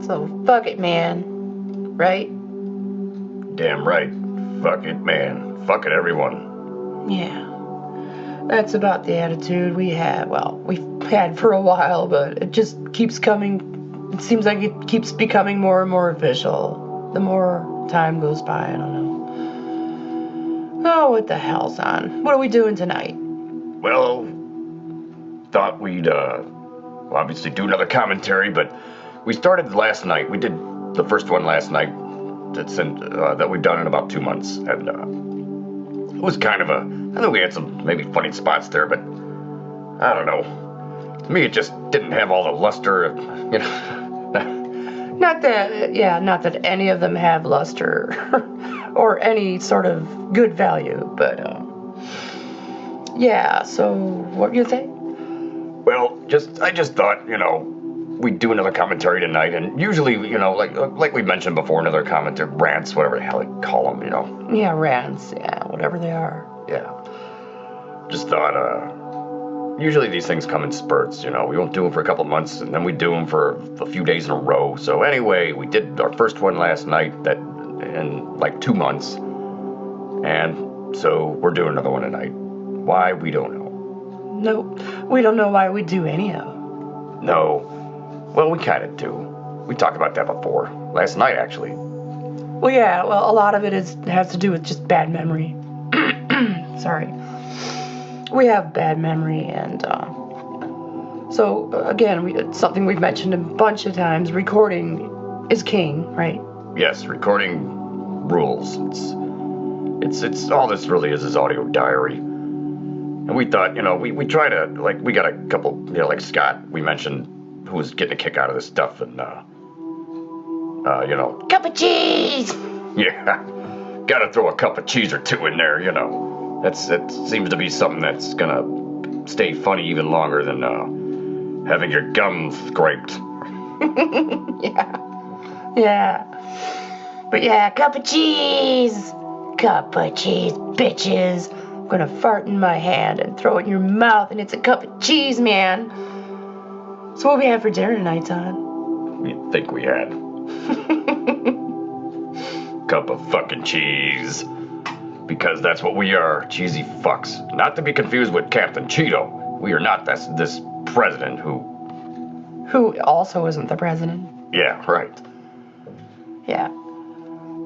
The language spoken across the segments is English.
So, fuck it, man. Right? Damn right. Fuck it, man. Fuck it, everyone. Yeah. That's about the attitude we have. Well, we've had for a while, but it just keeps coming. It seems like it keeps becoming more and more official. The more time goes by, I don't know. Oh, what the hell, son? What are we doing tonight? Well, thought we'd, obviously do another commentary, but we started last night. We did the first one last night that we've done in about 2 months, and it was kind of I think we had some maybe funny spots there, but I don't know. To me, it just didn't have all the luster of, you know. Not that any of them have luster or any sort of good value, but yeah. So what do you think? Well, I just thought, you know, we'd do another commentary tonight, and usually, you know, like we mentioned before, another commentary, rants, whatever the hell they call them, you know. Yeah, rants, yeah, whatever they are. Yeah. Just thought, usually these things come in spurts, you know. We won't do them for a couple months, and then we do them for a few days in a row. So anyway, we did our first one last night in like 2 months, and so we're doing another one tonight. Why, we don't know. Nope, we don't know why we do anyhow. No. Well, we kind of do. We talked about that before. Last night, actually. Well, yeah, well, a lot of it has to do with just bad memory. Sorry. We have bad memory, and so, again, it's something we've mentioned a bunch of times. Recording is king, right? Yes, recording rules. It's all this really is audio diary. And we thought, you know, we try to, like, we got a couple, you know, like Scott, we mentioned, who was getting a kick out of this stuff, and, you know. Cup of cheese! Yeah, gotta throw a cup of cheese or two in there, you know. It seems to be something that's gonna stay funny even longer than, having your gums scraped. Yeah. But yeah, cup of cheese! Cup of cheese, bitches! I'm gonna fart in my hand and throw it in your mouth, and it's a cup of cheese, man! So what we have for dinner tonight, Todd? You'd think we had. Cup of fucking cheese. Because that's what we are, cheesy fucks. Not to be confused with Captain Cheeto. We are not this president who also isn't the president. Yeah, right. Yeah.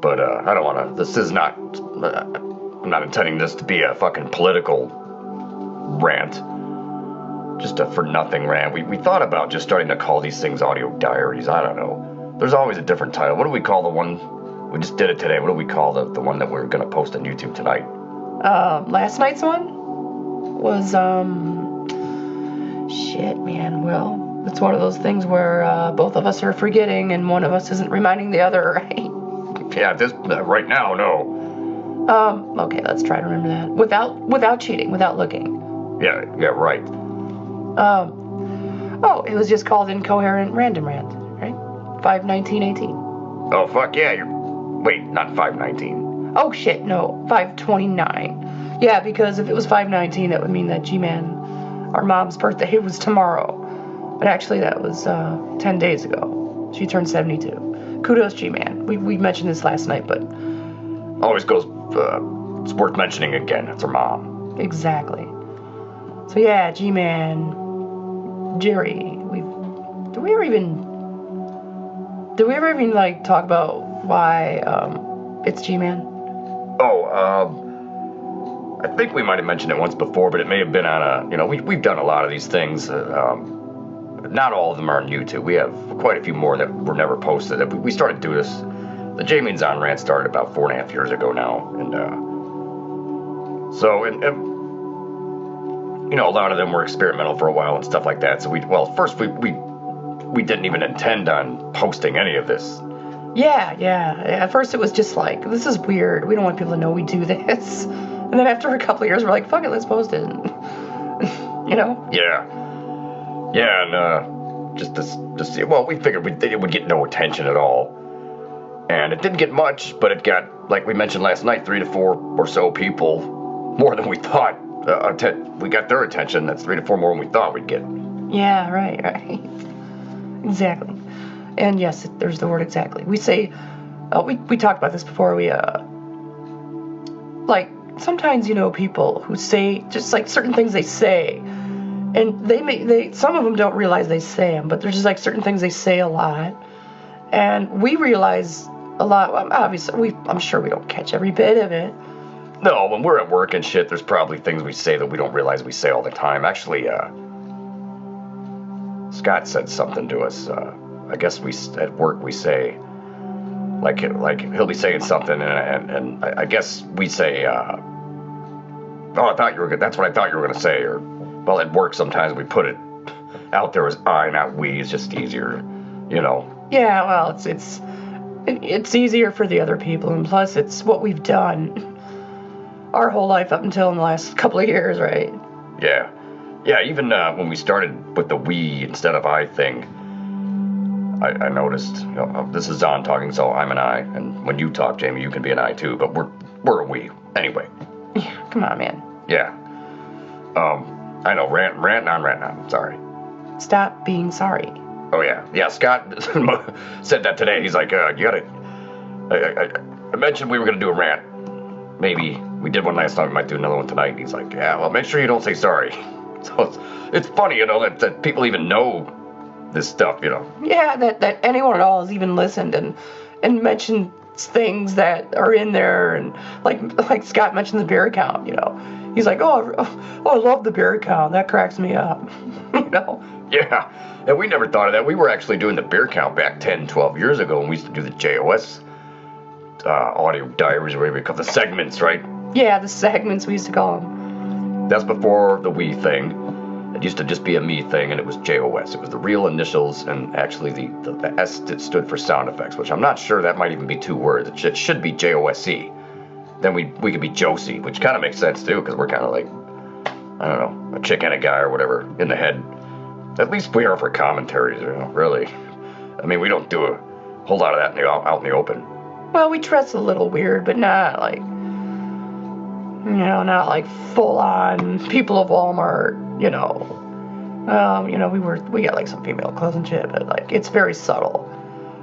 But, I don't wanna, this is not, I'm not intending this to be a fucking political rant. Just a for-nothing rant. We thought about just starting to call these things audio diaries. I don't know. There's always a different title. What do we call the one? We just did it today. What do we call the one that we're going to post on YouTube tonight? Last night's one was, shit, man. Well, it's one of those things where both of us are forgetting and one of us isn't reminding the other, right? Yeah, right now, no. Okay, let's try to remember that. Without cheating, without looking. Yeah, right. It was just called incoherent random rant, right? 5/19/18. Oh, fuck yeah, wait, not 5/19. Oh shit, no, 5/29. Yeah, because if it was 5/19, that would mean that G-Man, our mom's birthday, was tomorrow. But actually, that was 10 days ago. She turned 72. Kudos, G-Man. We mentioned this last night, but always goes. It's worth mentioning again. It's her mom. Exactly. So yeah, G-Man, Jerry. Do we ever even like talk about why it's G-Man? Oh, I think we might have mentioned it once before, but it may have been on we've done a lot of these things. Not all of them are on YouTube. We have quite a few more that were never posted. We started doing this. The Jamie's on rant started about 4.5 years ago now, and you know, a lot of them were experimental for a while and stuff like that. So first we didn't even intend on posting any of this. Yeah. At first it was just like, this is weird. We don't want people to know we do this. And then after a couple of years, we're like, fuck it, let's post it. You know? Yeah, and just to see. Well, we figured it would get no attention at all, and it didn't get much, but it got, like we mentioned last night, 3 to 4 or so people, more than we thought. We got their attention. That's 3 to 4 more than we thought we'd get. Yeah, right. Exactly. And yes, there's the word exactly. We say, we talked about this before. Like, sometimes, people who say, just like certain things they say, and some of them don't realize they say them, but there's just like certain things they say a lot. And we realize a lot, obviously, I'm sure we don't catch every bit of it. No, when we're at work and shit, there's probably things we say that we don't realize we say all the time. Actually, Scott said something to us. I guess at work we say, like he'll be saying something, and I guess we say, oh, I thought you were good. That's what I thought you were gonna say. Or, well, at work sometimes we put it out there as I, not we. It's just easier, Yeah, well, it's easier for the other people, and plus it's what we've done our whole life up until in the last couple of years, right? Yeah. Yeah, even when we started with the we instead of I thing, I noticed, this is Zon talking, so I'm an I, and when you talk, Jamie, you can be an I too, but we're a we. Anyway. Yeah, come on, man. Yeah. I know, rant on, sorry. Stop being sorry. Oh, yeah. Yeah, Scott said that today. He's like, I mentioned we were going to do a rant. Maybe we did one last time, we might do another one tonight. And he's like, yeah, well, make sure you don't say sorry. So it's funny, that people even know this stuff, Yeah, that anyone at all has even listened and mentioned things that are in there, and like Scott mentioned the beer count, He's like, oh, I love the beer count. That cracks me up, Yeah, and we never thought of that. We were actually doing the beer count back 10, 12 years ago, and we used to do the JOS audio diaries, or whatever you call the segments, right? Yeah, the segments we used to call them. That's before the we thing. It used to just be a me thing, and it was JOS. It was the real initials, and actually the S stood for sound effects, which I'm not sure that might even be two words. It should be JOSE. Then we could be Josie, which kind of makes sense too, because we're kind of like, I don't know, a chick and a guy or whatever in the head. At least we are for commentaries, really. I mean, we don't do a whole lot of that out in the open. Well, we dress a little weird, but not like, not like full on people of Walmart, we got like some female clothes and shit, but like it's very subtle.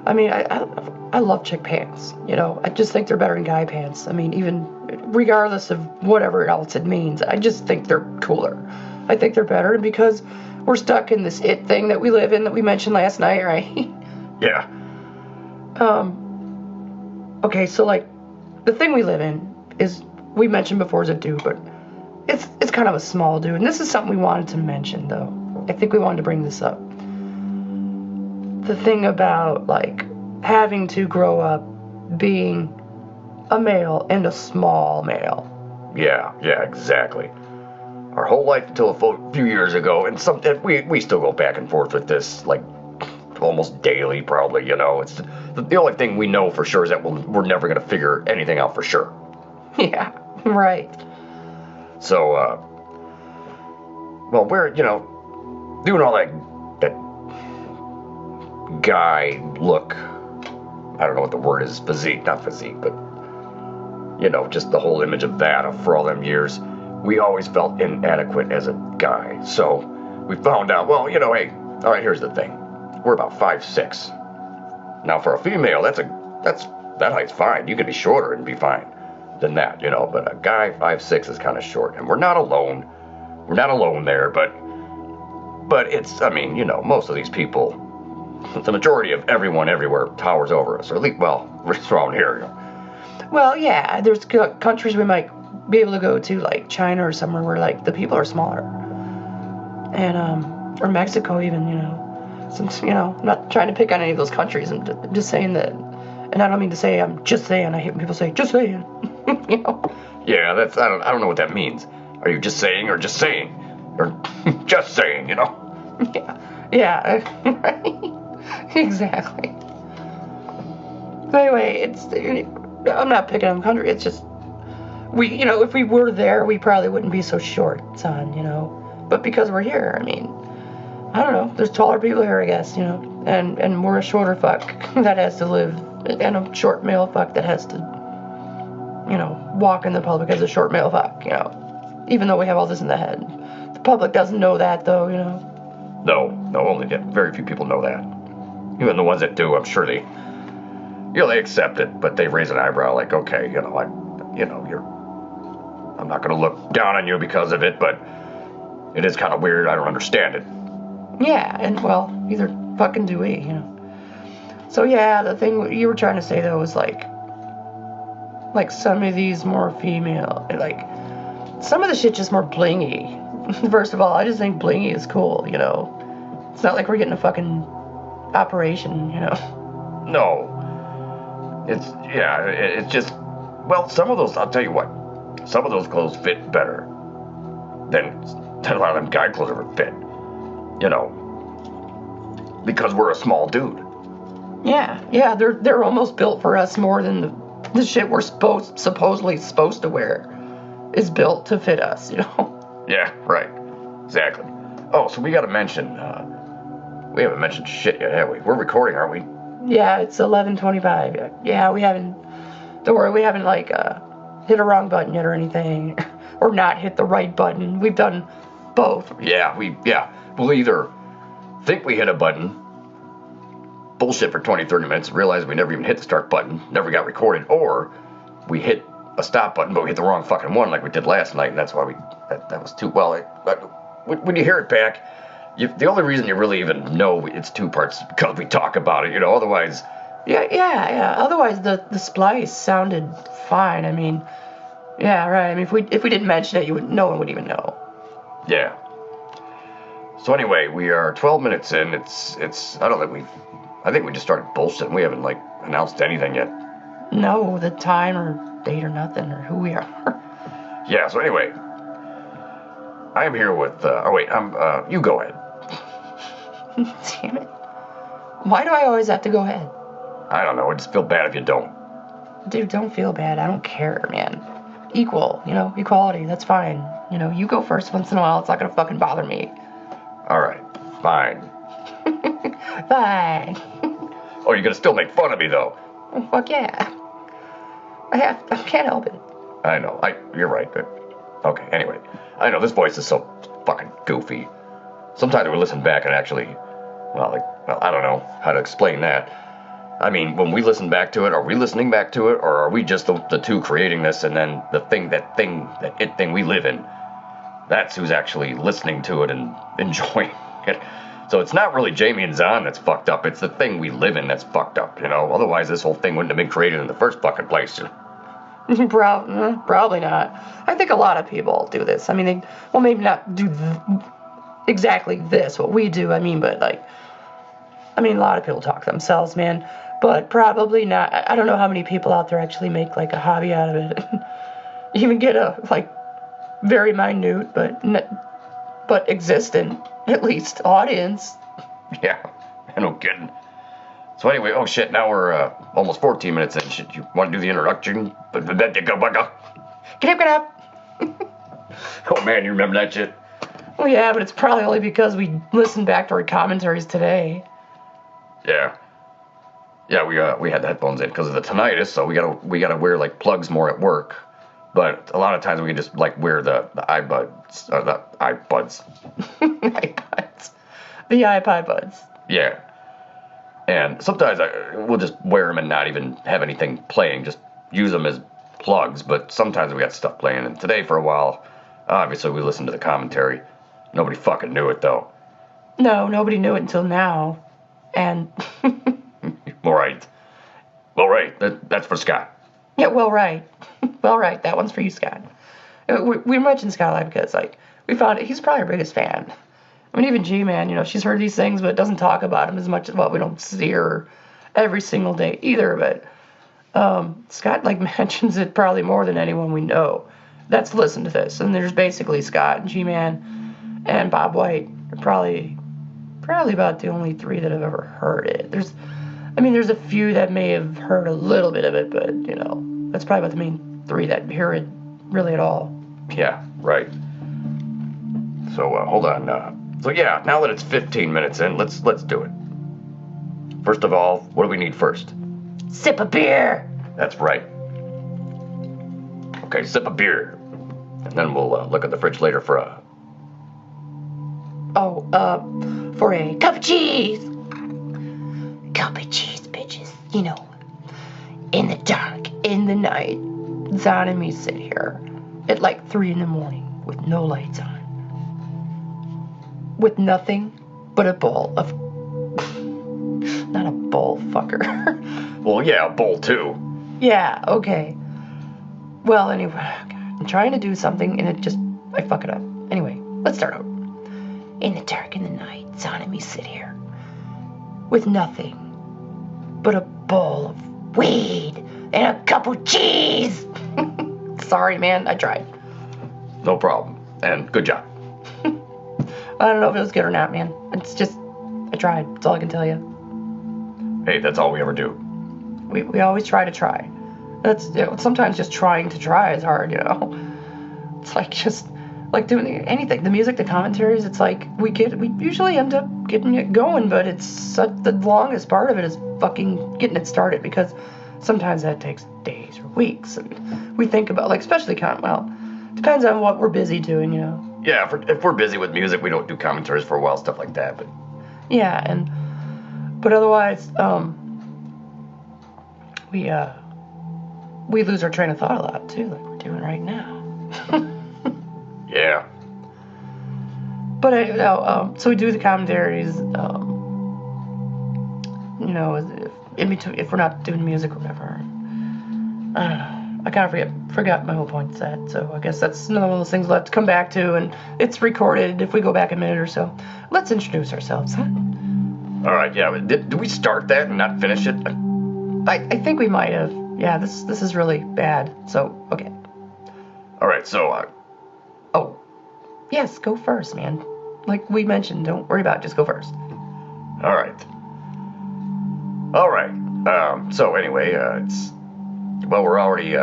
I mean, I love chick pants, I just think they're better than guy pants. I mean, even regardless of whatever else it means, I just think they're cooler. I think they're better because we're stuck in this it thing that we live in that we mentioned last night, right? Yeah. Okay, so like the thing we live in is, we mentioned before, is a dude, but it's kind of a small dude, and this is something we wanted to mention though. I think we wanted to bring this up. The thing about like having to grow up being a male and a small male. Yeah, exactly. Our whole life until a few years ago, and we still go back and forth with this, like almost daily, probably. It's the only thing we know for sure is that we're never gonna figure anything out for sure. Yeah, right. So, well, we're doing all that guy look. I don't know what the word is, not physique, but just the whole image of that for all them years. We always felt inadequate as a guy. So we found out, well, hey, all right, here's the thing. We're about 5'6". Now for a female, that height's fine. You could be shorter and be fine than that, but a guy 5'6" is kind of short, and we're not alone. We're not alone there, but it's, I mean, most of these people, the majority of everyone everywhere towers over us, or at least, well, we're around here. Well, yeah, there's countries we might be able to go to, like China or somewhere where like the people are smaller, and or Mexico even, since I'm not trying to pick on any of those countries. I'm just saying that, and I don't mean to say I'm just saying. I hate when people say just saying. Yeah, that's I don't know what that means. Are you just saying or just saying or just saying? Yeah, right. Exactly. So anyway, I'm not picking on the country. It's just if we were there, we probably wouldn't be so short, son. But because we're here, I mean, I don't know. There's taller people here, I guess. And we're a shorter fuck that has to live, and a short male fuck that has to, walk in the public as a short male fuck. Even though we have all this in the head, the public doesn't know that, though. No, only that. Very few people know that. Even the ones that do, I'm sure they accept it, but they raise an eyebrow like, okay, I'm not going to look down on you because of it, but it is kind of weird. I don't understand it. Yeah, and well, neither fucking do we, So yeah, the thing you were trying to say though was like some of these more female, like some of the shit just more blingy. First of all, I just think blingy is cool, It's not like we're getting a fucking operation, No. It's just, well, some of those, I'll tell you what, some of those clothes fit better than a lot of them guy clothes ever fit, because we're a small dude. Yeah, they're almost built for us more than the shit we're supposedly supposed to wear is built to fit us, Yeah, right. Exactly. Oh, so we gotta mention, we haven't mentioned shit yet, have we? We're recording, aren't we? Yeah, it's 11:25. Yeah, we haven't, don't worry, we haven't, hit a wrong button yet or anything. Or not hit the right button. We've done both. Yeah, we'll either think we hit a button, bullshit for 20, 30 minutes, realize we never even hit the start button, never got recorded, or we hit a stop button, but we hit the wrong fucking one like we did last night, and that's why that was too, well, when you hear it back, the only reason you really even know it's two parts is because we talk about it, otherwise... Yeah. Otherwise, the splice sounded fine. I mean, yeah, right. I mean, if we didn't mention it, no one would even know. Yeah. So anyway, we are 12 minutes in. I think we just started bullshitting. We haven't, announced anything yet. No, the time or date or nothing or who we are. Yeah, so anyway, I am here with, you go ahead. Damn it. Why do I always have to go ahead? I don't know, I just feel bad if you don't. Dude, don't feel bad. I don't care, man. Equal, equality, that's fine. You go first once in a while, it's not gonna fucking bother me. Alright, fine. Fine. Oh, you're gonna still make fun of me, though. Oh, fuck yeah. I can't help it. I know, you're right. Okay, anyway. I know, this voice is so fucking goofy. Sometimes we listen back and actually, I don't know how to explain that. I mean, when we listen back to it, are we listening back to it, or are we just the two creating this, and then that thing we live in, that's who's actually listening to it and enjoying it. So it's not really Jamie and Zon that's fucked up, it's the thing we live in that's fucked up, Otherwise this whole thing wouldn't have been created in the first fucking place. Probably not. I think a lot of people do this. I mean, maybe not do exactly this, what we do, but a lot of people talk themselves, man. But probably not. I don't know how many people out there actually make a hobby out of it. Even get a very minute but existent at least audience. Yeah, no kidding. So anyway, oh shit, now we're almost 14 minutes in. Shit, you want to do the introduction? Get up. Oh man, you remember that shit? Well, yeah, but it's probably only because we listened back to our commentaries today. Yeah, we had the headphones in because of the tinnitus, so we gotta wear plugs more at work. But a lot of times we can just wear the iBuds or the iPods. iPods. The iPod buds. Yeah. And sometimes we'll just wear them and not even have anything playing, just use them as plugs. But sometimes we got stuff playing. And today for a while, obviously we listened to the commentary. Nobody fucking knew it though. No, nobody knew it until now. And All right. That's for Scott. Yeah, well, right. That one's for you, Scott. We mentioned Scott a lot because, we found it. He's probably our biggest fan. I mean, even G-Man, she's heard these things, but doesn't talk about them as much as, we don't see her every single day either. But Scott, mentions it probably more than anyone we know that's listened to this. And there's basically Scott and G-Man and Bob White. Probably about the only three that have ever heard it. There's a few that may have heard a little bit of it, but, that's probably about the main three that hear it really at all. Yeah, right. So, hold on. So, yeah, now that it's 15 minutes in, let's do it. First of all, what do we need first? Sip of beer! That's right. Okay, sip of beer. And then we'll look at the fridge later for a... for a cup of cheese! cup of cheese, bitches. You know, in the dark, in the night, Zon and me sit here at like 3 in the morning with no lights on. With nothing but a bowl of... Not a bowl, fucker. Well, yeah, a bowl too. Yeah, okay. Well, anyway, God, I'm trying to do something and I fuck it up. Anyway, let's start out. In the dark, in the night, Zon and me sit here with nothing but a bowl of weed and a cup of cheese. Sorry, man, I tried. No problem. And good job. I don't know if it was good or not, man. It's just, I tried. That's all I can tell you. Hey, that's all we ever do. We always try to try. That's, you know, sometimes just trying to try is hard, you know. It's like just like doing anything. The music, the commentaries, it's like we usually end up getting it going, but it's the longest part of it is fucking getting it started, because sometimes that takes days or weeks, and we think about, like, especially depends on what we're busy doing, you know. Yeah, if we're busy with music, we don't do commentaries for a while, stuff like that, but... Yeah, but otherwise, we lose our train of thought a lot, too, like we're doing right now. Yeah. But, so we do the commentaries, you know, in between, if we're not doing music or whatever. I don't know. I kind of forgot my whole point set, so I guess that's another one of those things we'll have to come back to, and it's recorded if we go back a minute or so. Let's introduce ourselves, huh? All right, yeah. Did we start that and not finish it? I think we might have. Yeah, this is really bad, so, okay. All right, so... Oh, yes, go first, man. Like we mentioned, don't worry about it, just go first. All right. So anyway, we're already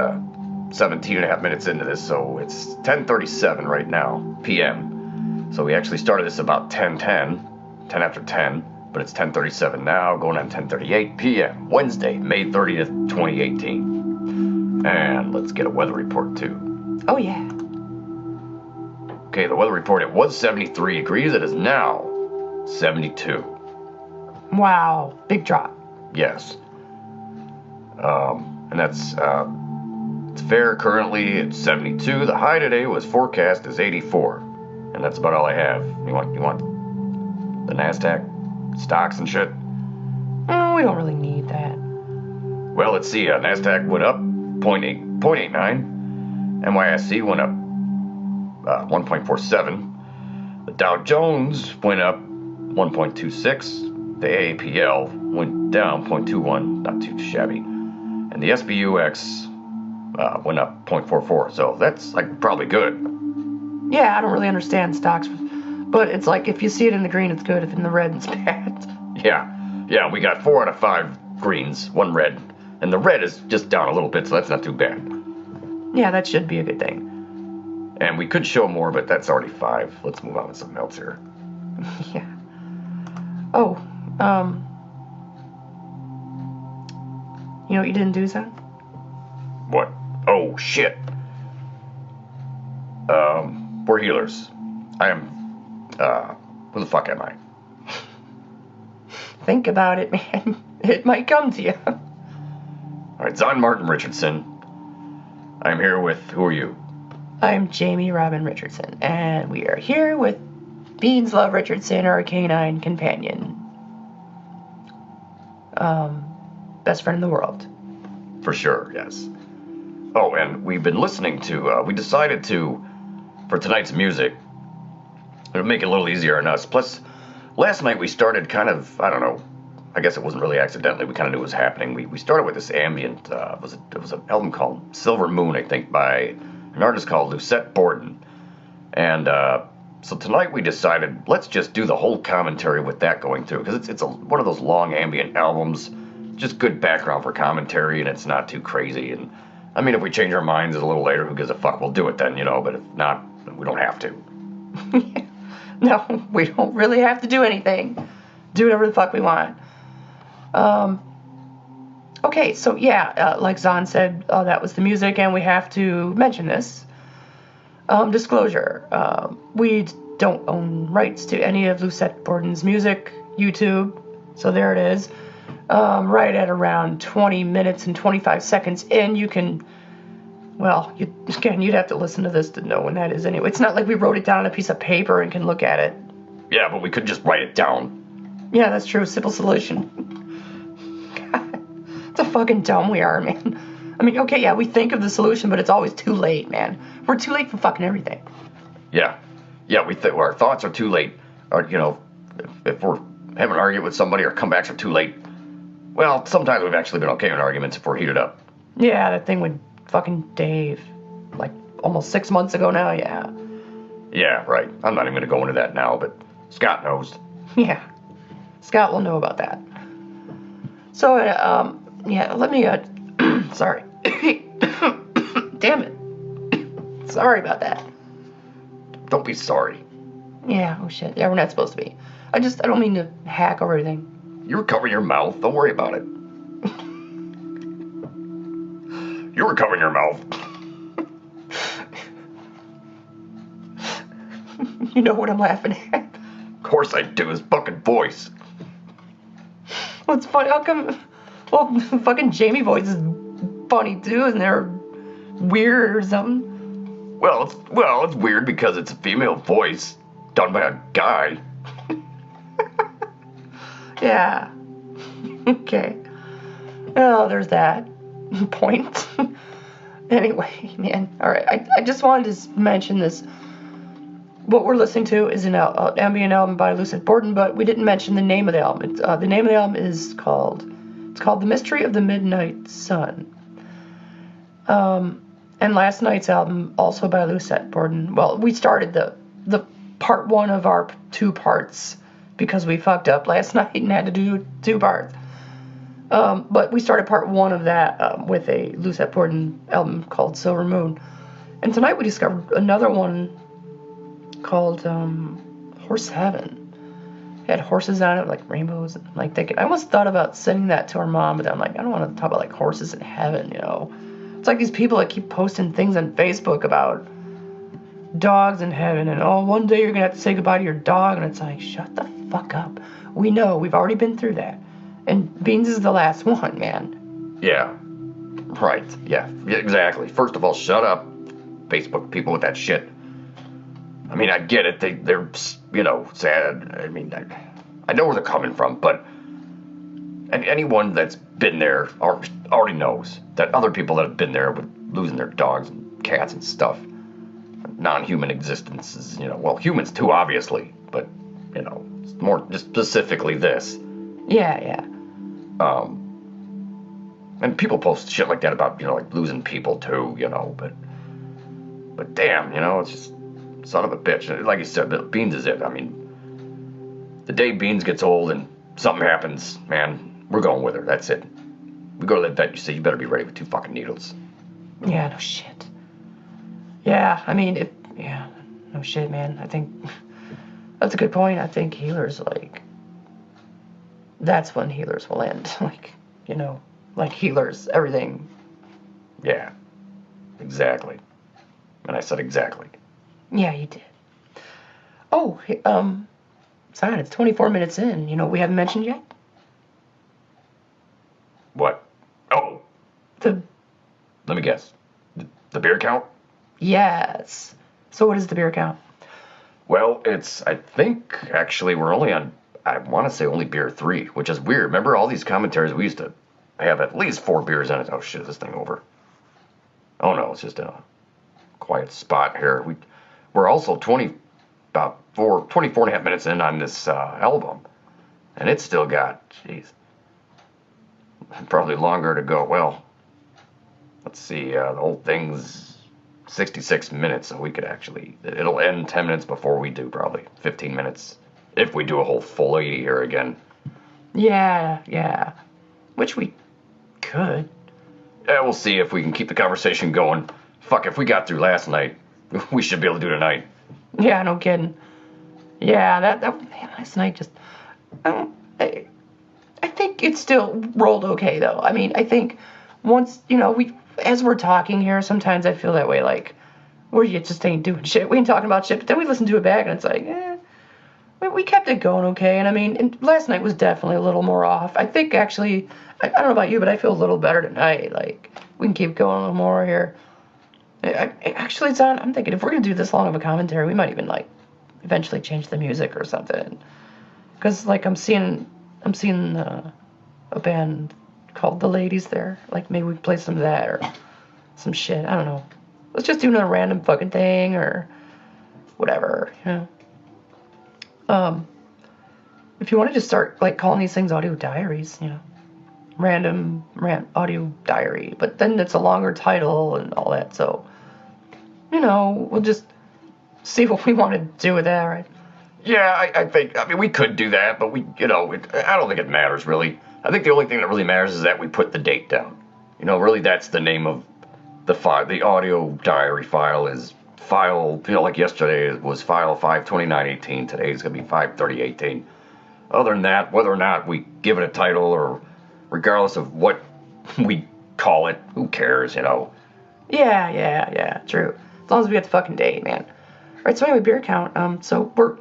17 and a half minutes into this, so it's 10:37 right now, p.m. So we actually started this about 10 after 10, but it's 10:37 now, going on 10:38 p.m. Wednesday, May 30th, 2018. And let's get a weather report too. Oh, yeah. Okay, the weather report, it was 73 degrees, it is now 72. Wow, big drop. Yes. And that's, it's fair currently, it's 72. The high today was forecast as 84. And that's about all I have. You want the NASDAQ stocks and shit? Oh, we don't really need that. Well, let's see, NASDAQ went up 0.89. NYSE went up 1.47. The Dow Jones went up 1.26. The AAPL went down 0.21, not too shabby. And the SBUX went up 0.44, so that's like probably good. Yeah, I don't really understand stocks, but it's like if you see it in the green, it's good. If in the red, it's bad. Yeah, we got 4 out of 5 greens, 1 red. And the red is just down a little bit, so that's not too bad. Yeah, that should be a good thing. And we could show more, but that's already 5. Let's move on to something else here. Yeah. Oh, you know what you didn't do, son? What? Oh, shit. We're healers. I am, who the fuck am I? Think about it, man. It might come to you. Alright, Zon Martin Richardson. I'm here with, who are you? I'm Jamie Robin Richardson, and we are here with BeanZ LovE Richardson, our canine companion. Best friend in the world. For sure, yes. Oh, and we've been listening to, we decided to, for tonight's music, it would make it a little easier on us. Plus, last night we started kind of, I don't know, I guess it wasn't really accidentally, we kind of knew it was happening. We started with this ambient, it was an album called Silver Moon, I think, by an artist called Lucette Borden. And so tonight we decided, let's just do the whole commentary with that going through, because it's one of those long ambient albums, just good background for commentary, and it's not too crazy. And I mean, if we change our minds a little later, who gives a fuck? We'll do it then, you know, but if not, we don't have to. No, we don't really have to do anything. Do whatever the fuck we want. Okay, so yeah, like Zon said, that was the music, and we have to mention this. Disclosure. We don't own rights to any of Lucette Borden's music, YouTube, so there it is. right at around 20 minutes and 25 seconds in, you can, well, you'd have to listen to this to know when that is anyway. It's not like we wrote it down on a piece of paper and can look at it. Yeah, but we could just write it down. Yeah, that's true. Simple solution. God, it's a fucking dumb we are, man. I mean, okay, yeah, we think of the solution, but it's always too late, man. We're too late for fucking everything. Yeah, we think our thoughts are too late. Or, you know, if we're having an argument with somebody, our comebacks are too late. Well, sometimes we've actually been okay in arguments if we're heated up. Yeah, that thing with fucking Dave, like almost 6 months ago now, yeah. Yeah, right. I'm not even going to go into that now, but Scott knows. Yeah, Scott will know about that. So, yeah, let me, sorry. Damn it. Sorry about that. Don't be sorry. Yeah, oh shit. Yeah, we're not supposed to be. I don't mean to hack over everything. You recover your mouth. Don't worry about it. You're recovering your mouth. You know what I'm laughing at? Of course I do. His fucking voice. Well, it's funny. How come? Well, fucking Jamie voice is funny too, isn't there? Weird or something? Well, it's weird because it's a female voice done by a guy. Yeah. Okay. Oh, there's that point. Anyway, man. All right. I just wanted to mention this. What we're listening to is an ambient album by Lucid Borden, but we didn't mention the name of the album. The name of the album is called The Mystery of the Midnight Sun. And last night's album, also by Lucid Borden. Well, we started the part one of our 2 parts because we fucked up last night and had to do 2 parts. But we started part 1 of that with a Lucid Borden album called Silver Moon. And tonight we discovered another one called Horse Heaven. It had horses on it, like rainbows. And like I almost thought about sending that to our mom, but then I'm like, I don't want to talk about like horses in heaven, you know. It's like these people that keep posting things on Facebook about dogs in heaven, and oh, one day you're gonna have to say goodbye to your dog, and it's like, shut the fuck up. We know, we've already been through that. And BeanZ is the last one, man. Yeah. Right. Yeah, exactly. First of all, shut up, Facebook people with that shit. I mean, I get it. They're, you know, sad. I mean, I know where they're coming from, but anyone that's been there already knows that other people that have been there with losing their dogs and cats and stuff, non-human existences, you know, well, humans too, obviously, but, you know, more just specifically this. Yeah. And people post shit like that about, you know, like losing people too, you know, but damn, you know, it's just son of a bitch. Like you said, BeanZ is it. I mean, the day BeanZ gets old and something happens, man, we're going with her. That's it. We go to the vet, you say, you better be ready with 2 fucking needles. Yeah, no shit. Yeah, I mean, no shit, man. I think that's a good point. I think HeelerZ, like, that's when HeelerZ will end. Like, you know, like HeelerZ, everything. Yeah, exactly. And I said exactly. Yeah, you did. Oh, Simon, it's 24 minutes in. You know what we haven't mentioned yet? What? Oh. Let me guess. The beer count? Yes. So what is the beer count? Well, I think, actually, we're only on, I want to say only beer 3, which is weird. Remember all these commentaries, we used to have at least 4 beers in it. Oh, shit, is this thing over? Oh, no, it's just in a quiet spot here. We're also 24 and a half minutes in on this album. And it's still got, jeez, probably longer to go. Well, let's see, the whole thing's 66 minutes, so we could actually, it'll end 10 minutes before we do, probably 15 minutes, if we do a whole full 80 here again. Yeah. Which we could. Yeah, we'll see if we can keep the conversation going. Fuck, if we got through last night, we should be able to do tonight. Yeah, no kidding. Yeah, that man, last night just, I think it still rolled okay, though. I mean, I think once, you know, as we're talking here, sometimes I feel that way, like, we just ain't doing shit. We ain't talking about shit, but then we listen to it back, and it's like, we kept it going okay. And I mean, last night was definitely a little more off. I think actually, I don't know about you, but I feel a little better tonight. Like, we can keep going a little more here. Actually, I'm thinking if we're going to do this long of a commentary, we might even, like, eventually change the music or something. Because, like, I'm seeing a band called The Ladies there. Like, maybe we can play some of that or some shit. I don't know. Let's just do another random fucking thing or whatever, you know. If you want to just start, like, calling these things audio diaries, you know. Random rant audio diary. But then it's a longer title and all that, so, you know, we'll just see what we want to do with that, right? Yeah, I mean, we could do that, but I don't think it matters, really. I think the only thing that really matters is that we put the date down. You know, really, that's the name of the file. The audio diary file is file, you know, like yesterday it was file 5/29/18. Today it's going to be 5/30/18. Other than that, whether or not we give it a title or regardless of what we call it, who cares, you know? Yeah, true. As long as we get the fucking date, man. Alright, so anyway, beer count. So we're,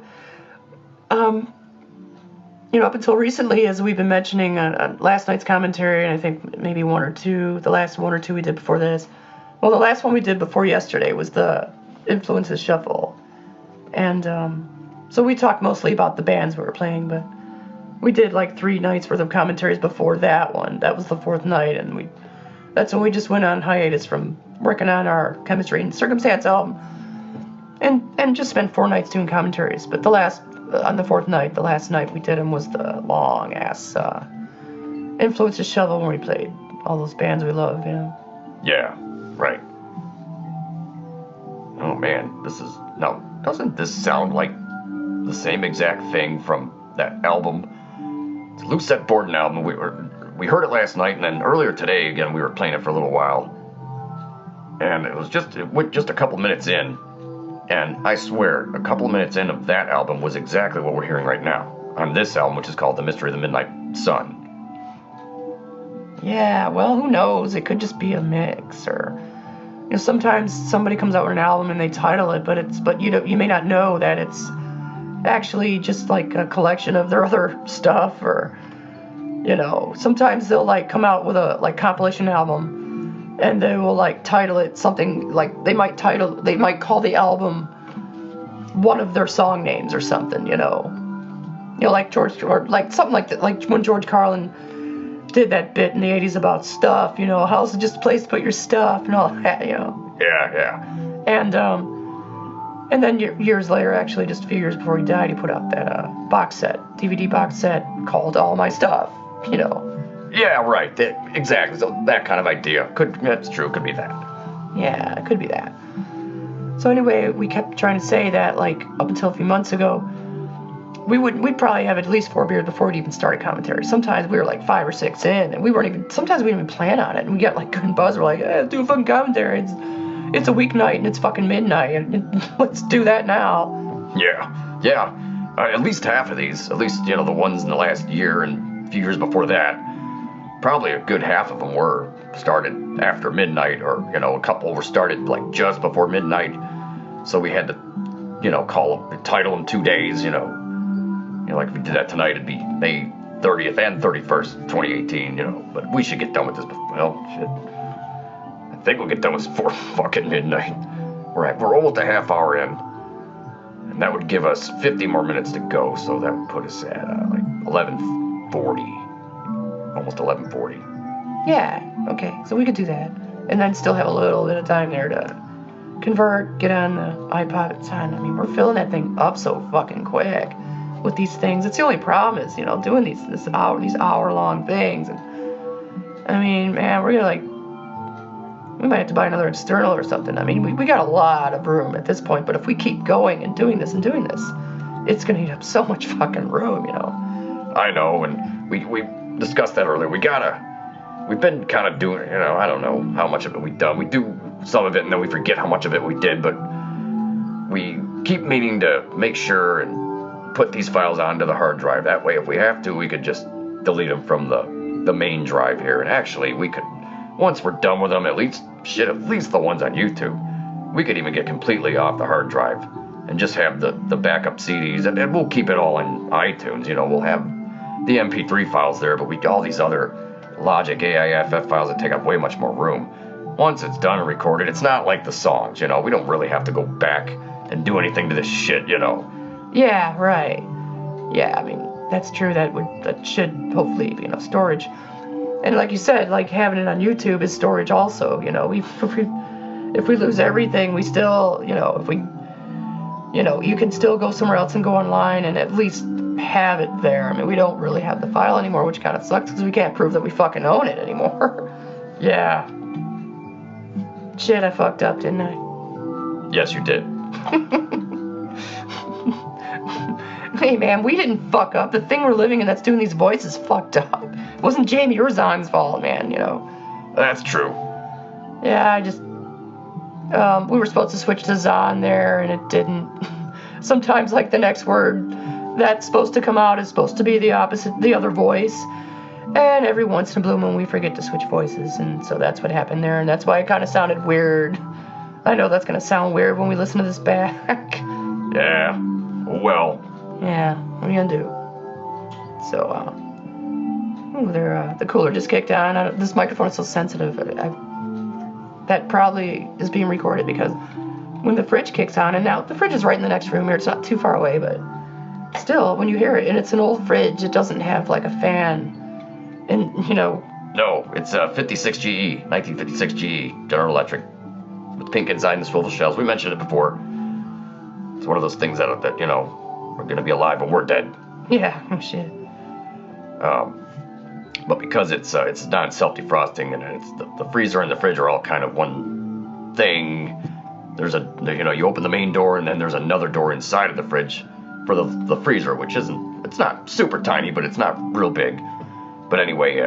you know, up until recently, as we've been mentioning last night's commentary, and I think maybe the last one or two we did before this. Well, the last one we did before yesterday was the Influences Shuffle. And, so we talked mostly about the bands we were playing, but we did like 3 nights worth of commentaries before that one. That was the 4th night, and that's when we just went on hiatus from working on our Chemistry and Circumstance album. And just spent 4 nights doing commentaries. But on the 4th night, the last night we did them was the long-ass Influences Shuffle when we played all those bands we love, you know? Yeah, right. Oh, man, doesn't this sound like the same exact thing from that album? It's a Lucette Borden album. We heard it last night, and then earlier today, again, we were playing it for a little while. And it went just a couple minutes in. And I swear, a couple of minutes in of that album was exactly what we're hearing right now on this album, which is called The Mystery of the Midnight Sun. Yeah, well, who knows? It could just be a mix, or, you know, sometimes somebody comes out with an album and they title it, but you may not know that it's actually just like a collection of their other stuff, or, you know, sometimes they'll like come out with a like compilation album. And they will like title it something like they might call the album one of their song names or something, you know, like or like something like that, like when George Carlin did that bit in the 80s about stuff, you know, how's it just a place to put your stuff and all that, you know. Yeah. And then years later, actually just a few years before he died, he put out that DVD box set called All My Stuff, you know. Yeah, right. Exactly. So that kind of idea. That's true. Could be that. Yeah, it could be that. So anyway, we kept trying to say that, like, up until a few months ago, we'd probably have at least 4 beers before we'd even start a commentary. Sometimes we were like 5 or 6 in, and sometimes we didn't even plan on it, and we got like good and buzz. We're like, hey, let's do a fucking commentary. It's a weeknight, and it's fucking midnight, and let's do that now. Yeah. At least half of these, at least, you know, the ones in the last year and a few years before that, probably a good half of them were started after midnight, or, you know, a couple were started like just before midnight. So we had to, you know, title them 2 days, you know. You know, like if we did that tonight, it'd be May 30th and 31st, 2018, you know. But we should get done with this before, well, shit. I think we'll get done with this before fucking midnight. We're almost a half hour in. And that would give us 50 more minutes to go, so that would put us at like 11:40. Almost 11:40. Yeah, okay, so we could do that. And then still have a little bit of time there to convert, get on the iPod, son. I mean, we're filling that thing up so fucking quick with these things. It's the only problem is, you know, doing these hour-long things. And I mean, man, we're gonna we might have to buy another external or something. I mean, we got a lot of room at this point, but if we keep going and doing this, it's gonna eat up so much fucking room, you know. I know, and we discussed that earlier. We've been kind of doing, you know, I don't know how much of it we've done. We do some of it and then we forget how much of it we did, but we keep meaning to make sure and put these files onto the hard drive. That way, if we have to, we could just delete them from the main drive here. And actually, we could, once we're done with them, at least the ones on YouTube, we could even get completely off the hard drive and just have the backup CDs, and we'll keep it all in iTunes. You know, we'll have the MP3 files there, but all these other Logic AIFF files that take up way much more room. Once it's done and recorded, it's not like the songs, you know. We don't really have to go back and do anything to this shit, you know. Yeah, right. Yeah, I mean, that's true. That should hopefully be enough storage. And like you said, like having it on YouTube is storage also, you know. If we lose everything, we still, you know, you can still go somewhere else and go online and at least have it there. I mean, we don't really have the file anymore, which kind of sucks because we can't prove that we fucking own it anymore. Yeah. Shit, I fucked up, didn't I? Yes, you did. Hey, man, we didn't fuck up. The thing we're living in that's doing these voices fucked up. It wasn't Jamie or Zon's fault, man, you know. That's true. Yeah, I just... we were supposed to switch to Zon there, and it didn't. Sometimes, like, the next word that's supposed to come out is supposed to be the opposite, the other voice. And every once in a blue moon, we forget to switch voices, and so that's what happened there, and that's why it kind of sounded weird. I know that's going to sound weird when we listen to this back. Yeah, well. Yeah, what are you going to do? So, the cooler just kicked on. This microphone is so sensitive. That probably is being recorded because when the fridge kicks on, and now the fridge is right in the next room here, it's not too far away, but still, when you hear it, and it's an old fridge, it doesn't have, like, a fan. And, you know... No, it's a 56GE, 1956 GE, General Electric, with pink inside and the swivel shells. We mentioned it before. It's one of those things that you know, we're going to be alive but we're dead. Yeah, oh shit. But because it's not self-defrosting, and it's the freezer and the fridge are all kind of one thing, you open the main door, and then there's another door inside of the fridge for the freezer, which it's not super tiny, but it's not real big. But anyway,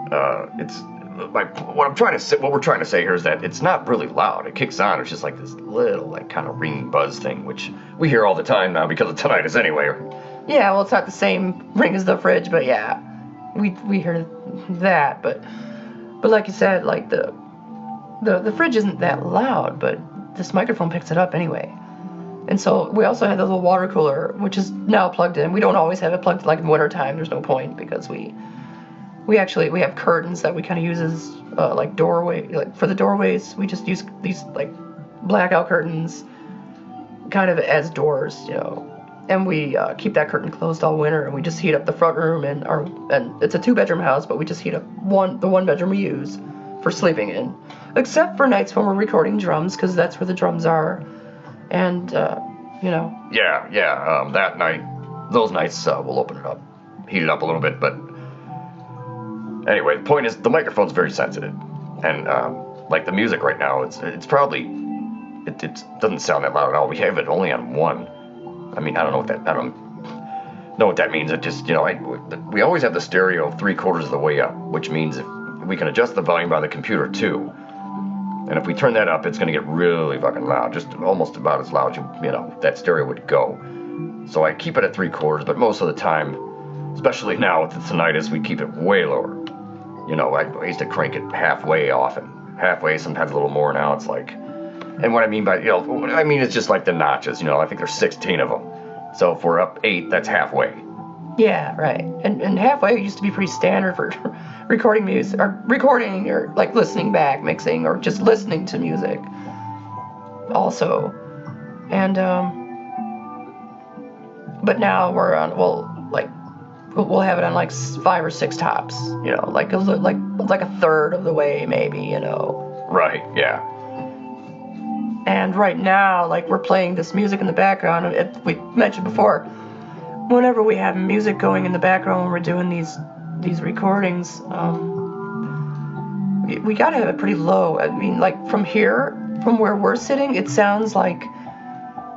what we're trying to say here is that it's not really loud. It kicks on. It's just like this little, like, kind of ring buzz thing, which we hear all the time now because of tinnitus anyway. Yeah, well, it's not the same ring as the fridge, but yeah, we hear that. But like you said, like the fridge isn't that loud, but this microphone picks it up anyway. And so we also have the little water cooler, which is now plugged in. We don't always have it plugged, like in wintertime. There's no point because we have curtains that we kind of use as like doorway, like for the doorways. We just use these like blackout curtains kind of as doors, you know. And we keep that curtain closed all winter, and we just heat up the front room, and it's a 2-bedroom house, but we just heat up the one bedroom we use for sleeping in, except for nights when we're recording drums, because that's where the drums are. And, you know. Yeah, that night, those nights, we'll open it up, heat it up a little bit, but anyway, the point is, the microphone's very sensitive, and, like the music right now, it's probably, it doesn't sound that loud at all. We have it only on 1. I mean, I don't know what that means. It just, you know, we always have the stereo 3/4 of the way up, which means if we can adjust the volume by the computer too. And if we turn that up, it's going to get really fucking loud, just almost about as loud as, you know, that stereo would go. So I keep it at 3/4, but most of the time, especially now with the tinnitus, we keep it way lower. You know, I used to crank it halfway often. Halfway, sometimes a little more. Now it's like... And what I mean by, you know, it's just like the notches, you know, I think there's 16 of them. So if we're up 8, that's halfway. Yeah, right. And halfway used to be pretty standard for recording music, or like listening back, mixing, or just listening to music also. And, but now we're on, we'll have it on like 5 or 6 tops, you know, like a third of the way maybe, you know. Right, yeah. And right now, like, we're playing this music in the background. We mentioned before, whenever we have music going in the background when we're doing these recordings, we gotta have it pretty low. I mean, like, from where we're sitting, it sounds like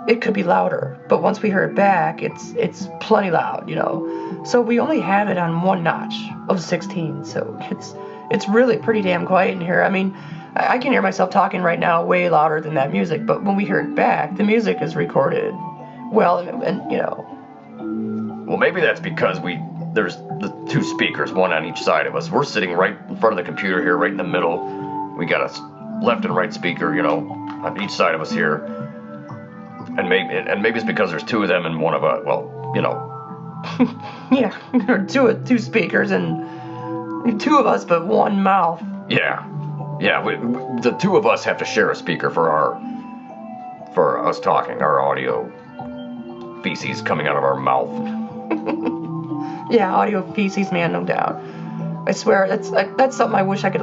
it could be louder. But once we hear it back, it's plenty loud, you know. So we only have it on 1 notch of 16. So it's really pretty damn quiet in here. I mean, I can hear myself talking right now way louder than that music, but when we hear it back, the music is recorded well, and you know. Well, maybe that's because there's the 2 speakers, one on each side of us. We're sitting right in front of the computer here, right in the middle. We got a left and right speaker, you know, on each side of us here. And maybe it's because there's two of them and one of us. Well, you know. Yeah, two speakers and two of us, but one mouth. Yeah. The two of us have to share a speaker for us talking, our audio feces coming out of our mouth. Yeah, audio feces, man, no doubt. I swear that's something I wish I could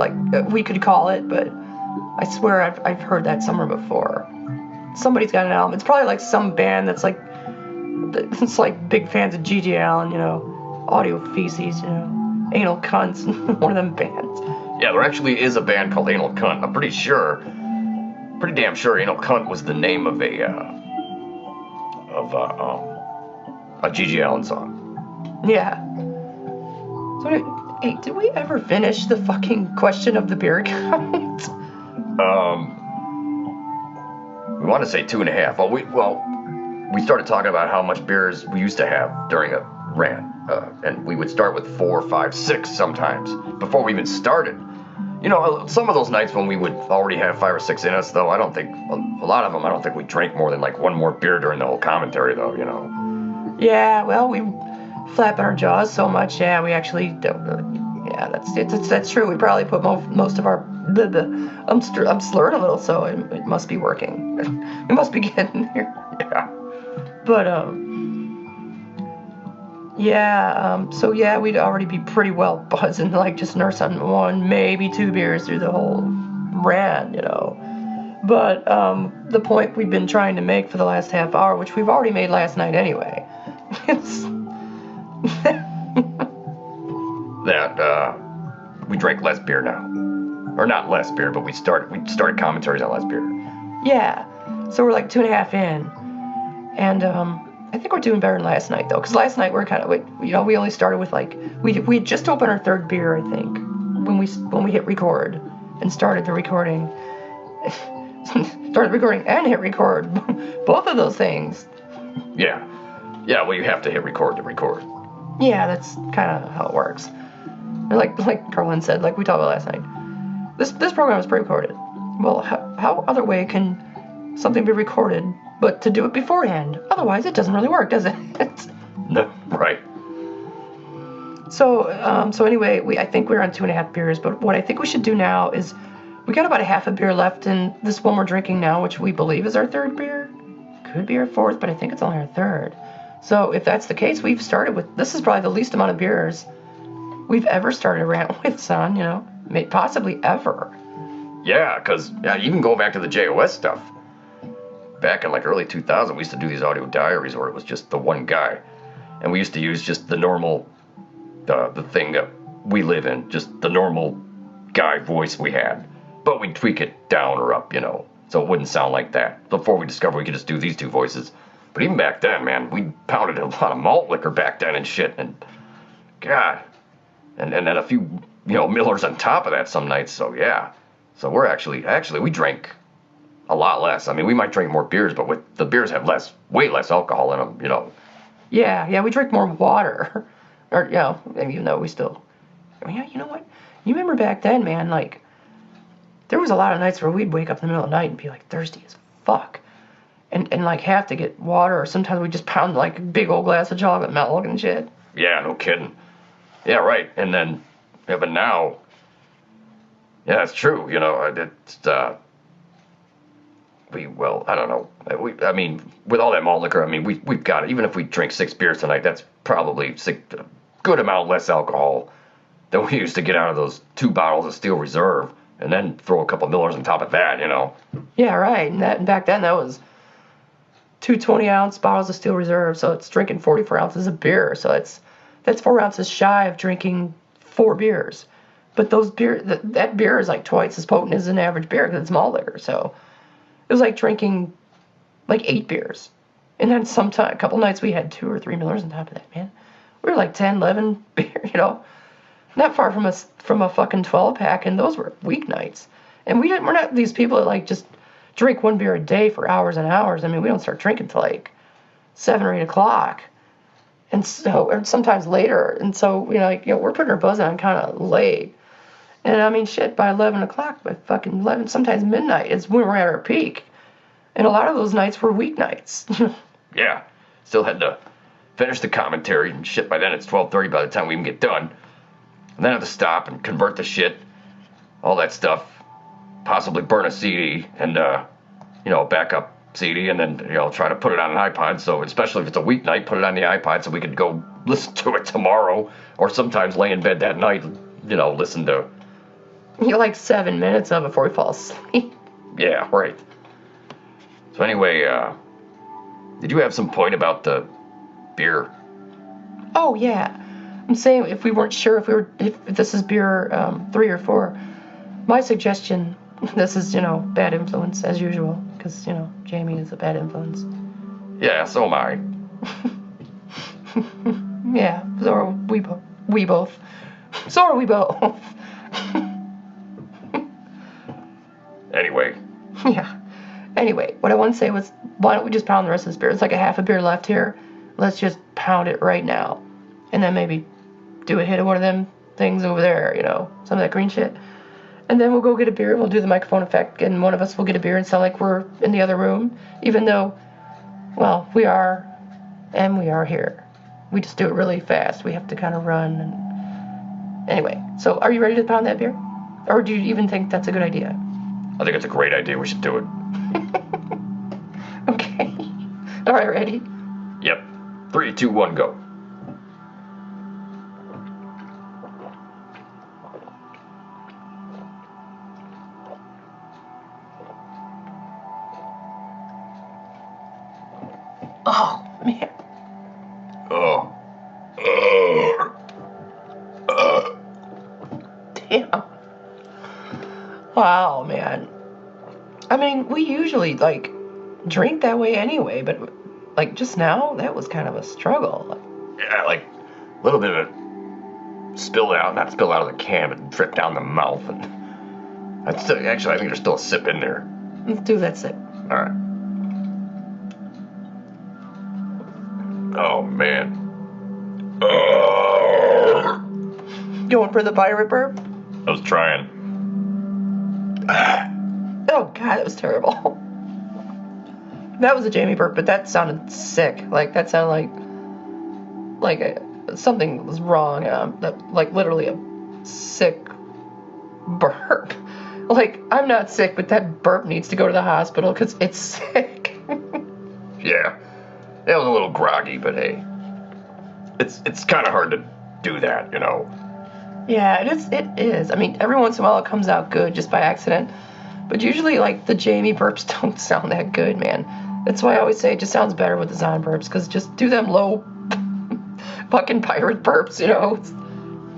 we could call it, but I swear I've heard that somewhere before. Somebody's got an album. It's probably like some band that's like big fans of G.G. Allen, audio feces, anal cunts, one of them bands. Yeah, there actually is a band called Anal Cunt. I'm pretty damn sure Anal Cunt was the name of a G.G. Allen song. Yeah. So, hey, did we ever finish the fucking question of the beer count? We want to say 2.5. We started talking about how much beers we used to have during a rant, and we would start with 4, 5, 6 sometimes before we even started. Some of those nights when we would already have 5 or 6 in us, though, I don't think a lot of them. I don't think we drank more than like one more beer during the whole commentary, though. Yeah, well, we flapping our jaws so much. Yeah, we actually don't. Yeah, that's true. We probably put most of our. I'm slurred a little, so it must be working. It must be getting there. Yeah. But so yeah, we'd already be pretty well buzzing, like just nurse on 1, maybe 2 beers through the whole rant, But the point we've been trying to make for the last half hour, which we've already made last night anyway, that we drank less beer now, or not less beer, but we started commentaries on less beer. Yeah, so we're like 2.5 in, and I think we're doing better than last night though, because last night we only started with we had just opened our 3rd beer, I think, when we hit record and started the recording. Started recording and hit record, both of those things. Yeah, well, you have to hit record to record. Yeah, that's kind of how it works. Like Carlin said, like we talked about last night, this program is pre-recorded. Well, how other way can something be recorded but to do it beforehand? Otherwise, it doesn't really work, does it? No, right. So anyway, I think we're on 2.5 beers, but what I think we should do now is we got about a half a beer left in this one we're drinking now, which we believe is our 3rd beer. Could be our 4th, but I think it's only our 3rd. So if that's the case, we've started with, this is probably the least amount of beers we've ever started a rant with, son, possibly ever. Yeah, because even going back to the JOS stuff, back in like early 2000, we used to do these audio diaries where it was just the one guy, and we used to use just the normal, the thing that we live in, just the normal guy voice we had, but we'd tweak it down or up, so it wouldn't sound like that. Before we discovered we could just do these 2 voices. But even back then, man, we pounded a lot of malt liquor back then and shit, and God, and then a few, Millers on top of that some nights. So yeah, so we're actually we drank a lot less. I mean, we might drink more beers, but the beers have way less alcohol in them, Yeah, we drink more water, or even though we still. You know what? You remember back then, man? Like, there was a lot of nights where we'd wake up in the middle of the night and be like thirsty as fuck. And like have to get water, or sometimes we just pound like a big old glass of chocolate milk and shit. Yeah, no kidding. Yeah, right. And then, but now, yeah, it's true. It's I don't know. I mean, with all that malt liquor, I mean, we've got it. Even if we drink 6 beers tonight, that's probably a good amount less alcohol than we used to get out of those 2 bottles of Steel Reserve, and then throw a couple Millers on top of that, Yeah, right. And back then that was 2 20-ounce bottles of Steel Reserve, so it's drinking 44 ounces of beer. So that's 4 ounces shy of drinking 4 beers. But that beer is like twice as potent as an average beer because it's malt liquor. So it was like drinking like 8 beers. And then a couple nights we had 2 or 3 Millers on top of that, man. We were like 10, 11 beer, not far from a fucking 12-pack, and those were weeknights. And we're not these people that like just drink 1 beer a day for hours and hours. I mean, we don't start drinking till like 7 or 8 o'clock. And so, or sometimes later. And so, we're putting our buzz on kind of late. And I mean, shit, by 11 o'clock, by fucking 11, sometimes midnight is when we're at our peak. And a lot of those nights were weeknights. Yeah. Still had to finish the commentary and shit. By then it's 12:30 by the time we even get done. And then have to stop and convert the shit, all that stuff. Possibly burn a CD and, a backup CD, and then, try to put it on an iPod. So, especially if it's a weeknight, put it on the iPod so we could go listen to it tomorrow, or sometimes lay in bed that night, listen to. You're like 7 minutes of it before we fall asleep. Yeah, right. So anyway, did you have some point about the beer? Oh yeah, I'm saying if we weren't sure if this is beer 3 or 4, my suggestion. This is bad influence as usual because Jamie is a bad influence. Yeah, so am I. Yeah, so are we both. So are we both. Anyway. Yeah. Anyway, what I want to say was, why don't we just pound the rest of this beer? It's like a half a beer left here. Let's just pound it right now. And then maybe do a hit of one of them things over there, some of that green shit. And then we'll go get a beer. We'll do the microphone effect, and one of us will get a beer and sound like we're in the other room, even though, well, we are, and we are here. We just do it really fast. We have to kind of run. And anyway, so are you ready to pound that beer? Or do you even think that's a good idea? I think it's a great idea. We should do it. Okay. All right, ready? Yep. 3, 2, 1, go. Oh, man. Oh. Damn. Wow, man. I mean, we usually, drink that way anyway, but, just now, that was kind of a struggle. Yeah, a little bit of it spilled out. Not spilled out of the can, but dripped down the mouth. And actually, I think there's still a sip in there. Let's do that sip. All right. Oh, man. Going for the pirate burp? I was trying. Oh, God, that was terrible. That was a Jamie burp, but that sounded sick. That sounded something was wrong. Literally a sick burp. I'm not sick, but that burp needs to go to the hospital because it's sick. Yeah. It was a little groggy, but hey. It's kind of hard to do that, Yeah, it is. I mean, every once in a while it comes out good just by accident. But usually, the Jamie burps don't sound that good, man. That's why I always say it just sounds better with the Zon burps, because just do them low fucking pirate burps, It's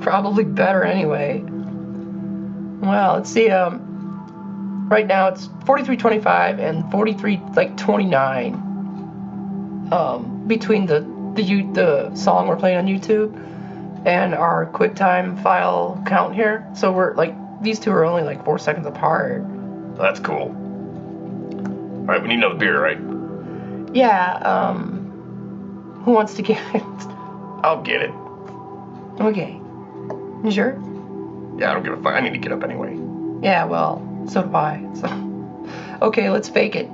probably better anyway. Well, let's see. Right now it's 43.25 and 43.29. Between the song we're playing on YouTube and our QuickTime file count here. So we're these two are only 4 seconds apart. That's cool. Alright, we need another beer, right? Yeah, who wants to get it? I'll get it. Okay. You sure? Yeah, I don't give a fuck. I need to get up anyway. Yeah, well, so do I. So. Okay, let's fake it.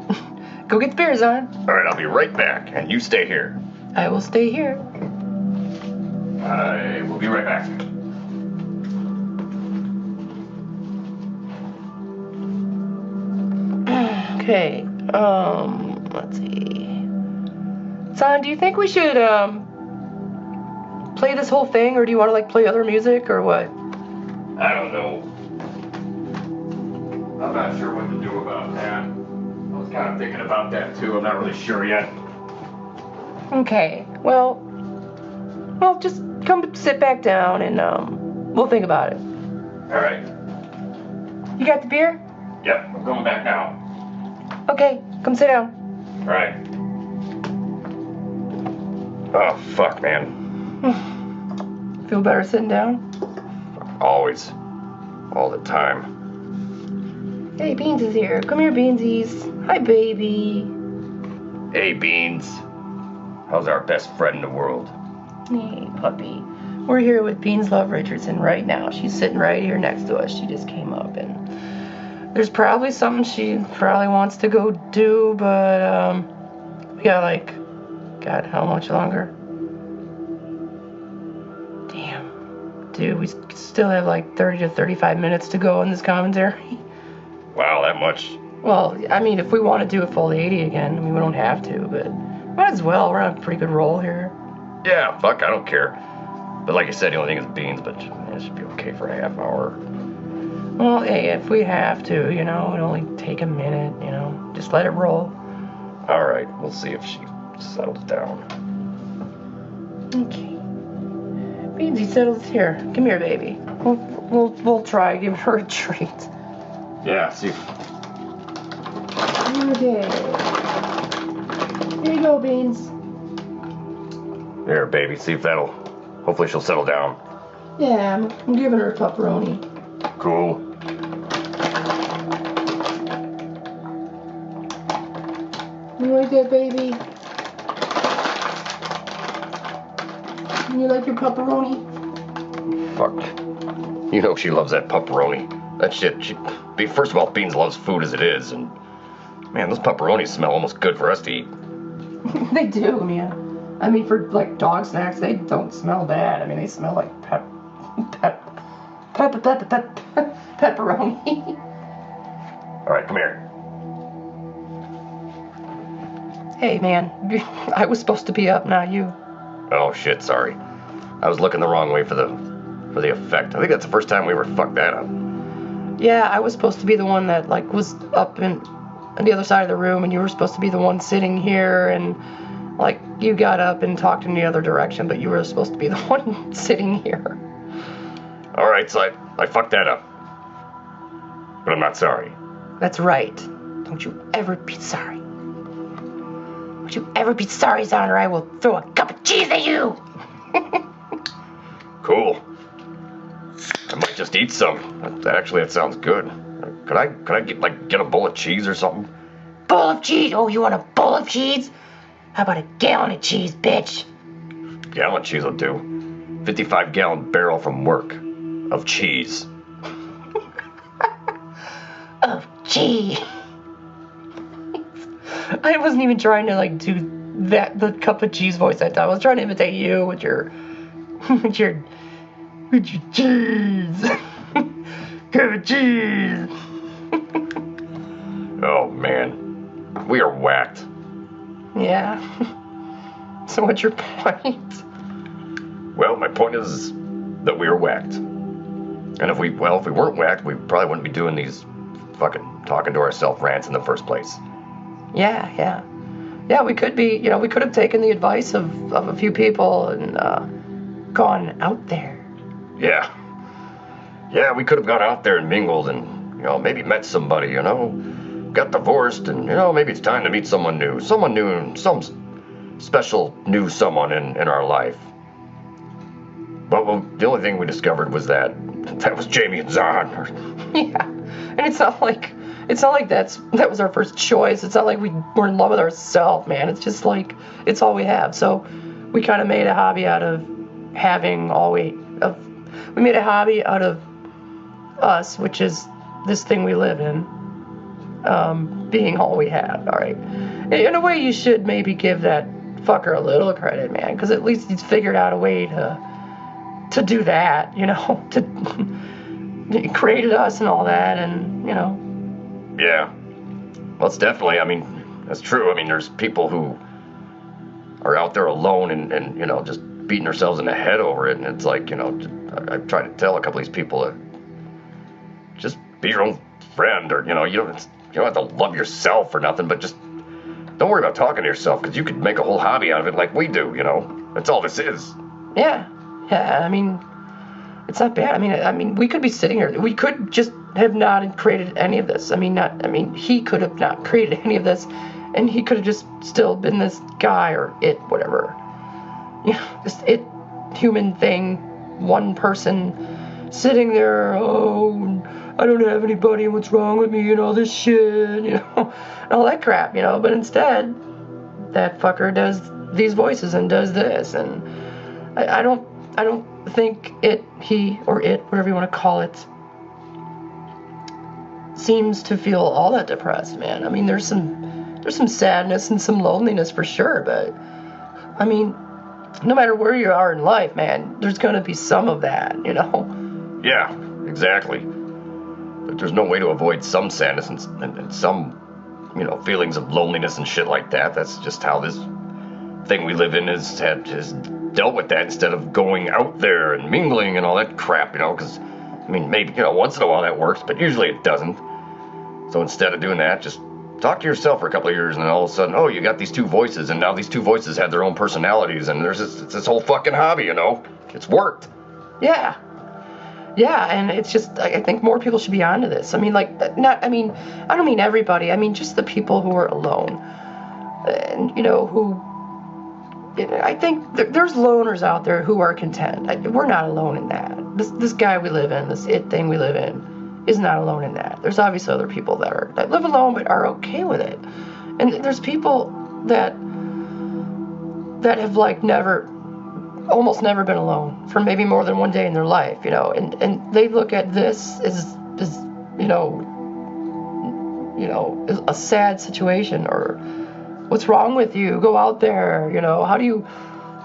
Go get the beers on. Alright, I'll be right back, and you stay here. I will stay here. I will be right back. Okay, let's see. Son, do you think we should, play this whole thing, or do you want to, play other music, or what? I don't know. I'm not sure what to do about that. I was kind of thinking about that, too. I'm not really sure yet. Okay, well, just come sit back down, and, we'll think about it. Alright. You got the beer? Yep, I'm going back now. Okay, come sit down. Alright. Oh, fuck, man. Feel better sitting down? Always. All the time. Hey, Beans is here. Come here, Beansies. Hi, baby. Hey, Beans. How's our best friend in the world? Hey, puppy. We're here with BeanZ LovE Richardson right now. She's sitting right here next to us. She just came up, and There's probably something she probably wants to go do, but we got like, God, how much longer? Damn. Dude, we still have like 30 to 35 minutes to go on this commentary. Wow, that much? Well, I mean, if we want to do a full 80 again, I mean, we don't have to, but might as well. We're on a pretty good roll here. Yeah, fuck, I don't care. But like I said, the only thing is beans, but it should be okay for a half hour. Well, hey, if we have to, you know, it'll only take a minute, you know, just let it roll. Alright, we'll see if she settles down. Okay. BeanZ settles here. Come here, baby. We'll try to give her a treat. Yeah, see. Okay. Here you go, Beans. There, baby, see if that'll... Hopefully she'll settle down. Yeah, I'm giving her a pepperoni. Cool. You like that, baby? You like your pepperoni? Fuck. You know she loves that pepperoni. That shit, first of all, Beans loves food as it is, and... Man, those pepperonis smell almost good for us to eat. They do, man. I mean, for, like, dog snacks, they don't smell bad. I mean, they smell like pepperoni. Alright, come here. Hey, man. I was supposed to be up, not you. Oh, shit, sorry. I was looking the wrong way for the effect. I think that's the first time we ever fucked that up. Yeah, I was supposed to be the one that, like, was up on the other side of the room, and you were supposed to be the one sitting here, and, like, you got up and talked in the other direction, but you were supposed to be the one sitting here. Alright, so I fucked that up. But I'm not sorry. That's right. Don't you ever be sorry. Don't you ever be sorry, son, or I will throw a cup of cheese at you! Cool. I might just eat some. That sounds good. Could I get a bowl of cheese or something? Bowl of cheese? Oh, you want a bowl of cheese? How about a gallon of cheese, bitch? Gallon of cheese will do. 55-gallon barrel from work. Of cheese. Of cheese. I wasn't even trying to, like, do the cup of cheese voice that time. I was trying to imitate you with your cheese. Cup of cheese. Oh, man. We are whacked. Yeah. So what's your point? Well, my point is that we are whacked. And if we weren't whacked, we probably wouldn't be doing these fucking talking to ourselves rants in the first place. Yeah, we could be, you know, we could have taken the advice of a few people and gone out there. Yeah, we could have gone out there and mingled and, you know, maybe met somebody, you know, got divorced and, you know, maybe it's time to meet someone new and some special new someone in our life. But the only thing we discovered was that was Jamie and Zon. Yeah, and it's not like that was our first choice. It's not like we were in love with ourselves, man. It's just like it's all we have. So we kind of made a hobby out of having we made a hobby out of us, which is this thing we live in, being all we have. All right, in a way, you should maybe give that fucker a little credit, man, because at least he's figured out a way to do that, you know, he created us and all that, and, you know. Yeah. Well, it's definitely, I mean, that's true. I mean, there's people who are out there alone and you know, just beating themselves in the head over it, and it's like, you know, I've tried to tell a couple of these people to just be your own friend, or, you know, you don't have to love yourself or nothing, but just don't worry about talking to yourself, because you could make a whole hobby out of it like we do, you know. That's all this is. Yeah, I mean, it's not bad. I mean, we could be sitting here. We could just have not created any of this. He could have not created any of this, and he could have just still been this guy or it, whatever. You know, this it human thing, one person sitting there, oh, I don't have anybody, and what's wrong with me, and all this shit, you know, and all that crap, you know. But instead, that fucker does these voices and does this, and I don't think he, or it, whatever you want to call it, seems to feel all that depressed, man. I mean, there's some sadness and some loneliness for sure, but I mean, no matter where you are in life, man, there's gonna be some of that, you know? Yeah, exactly. But there's no way to avoid some sadness and some, you know, feelings of loneliness and shit like that. That's just how this thing we live in has dealt with that instead of going out there and mingling and all that crap, you know, because, I mean, maybe, you know, once in a while that works, but usually it doesn't. So instead of doing that, just talk to yourself for a couple of years, and then all of a sudden, oh, you got these two voices, and now these two voices have their own personalities, and there's this whole fucking hobby, you know? It's worked. Yeah. Yeah, and it's just, I think more people should be onto this. I mean, like, I don't mean everybody. I mean, just the people who are alone. And, you know, I think there's loners out there who are content. We're not alone in that. This guy we live in, this it thing we live in, is not alone in that. There's obviously other people that live alone but are okay with it. And there's people that have, like, almost never been alone for maybe more than one day in their life, you know, and they look at this as you know, a sad situation, or what's wrong with you? Go out there, you know. How do you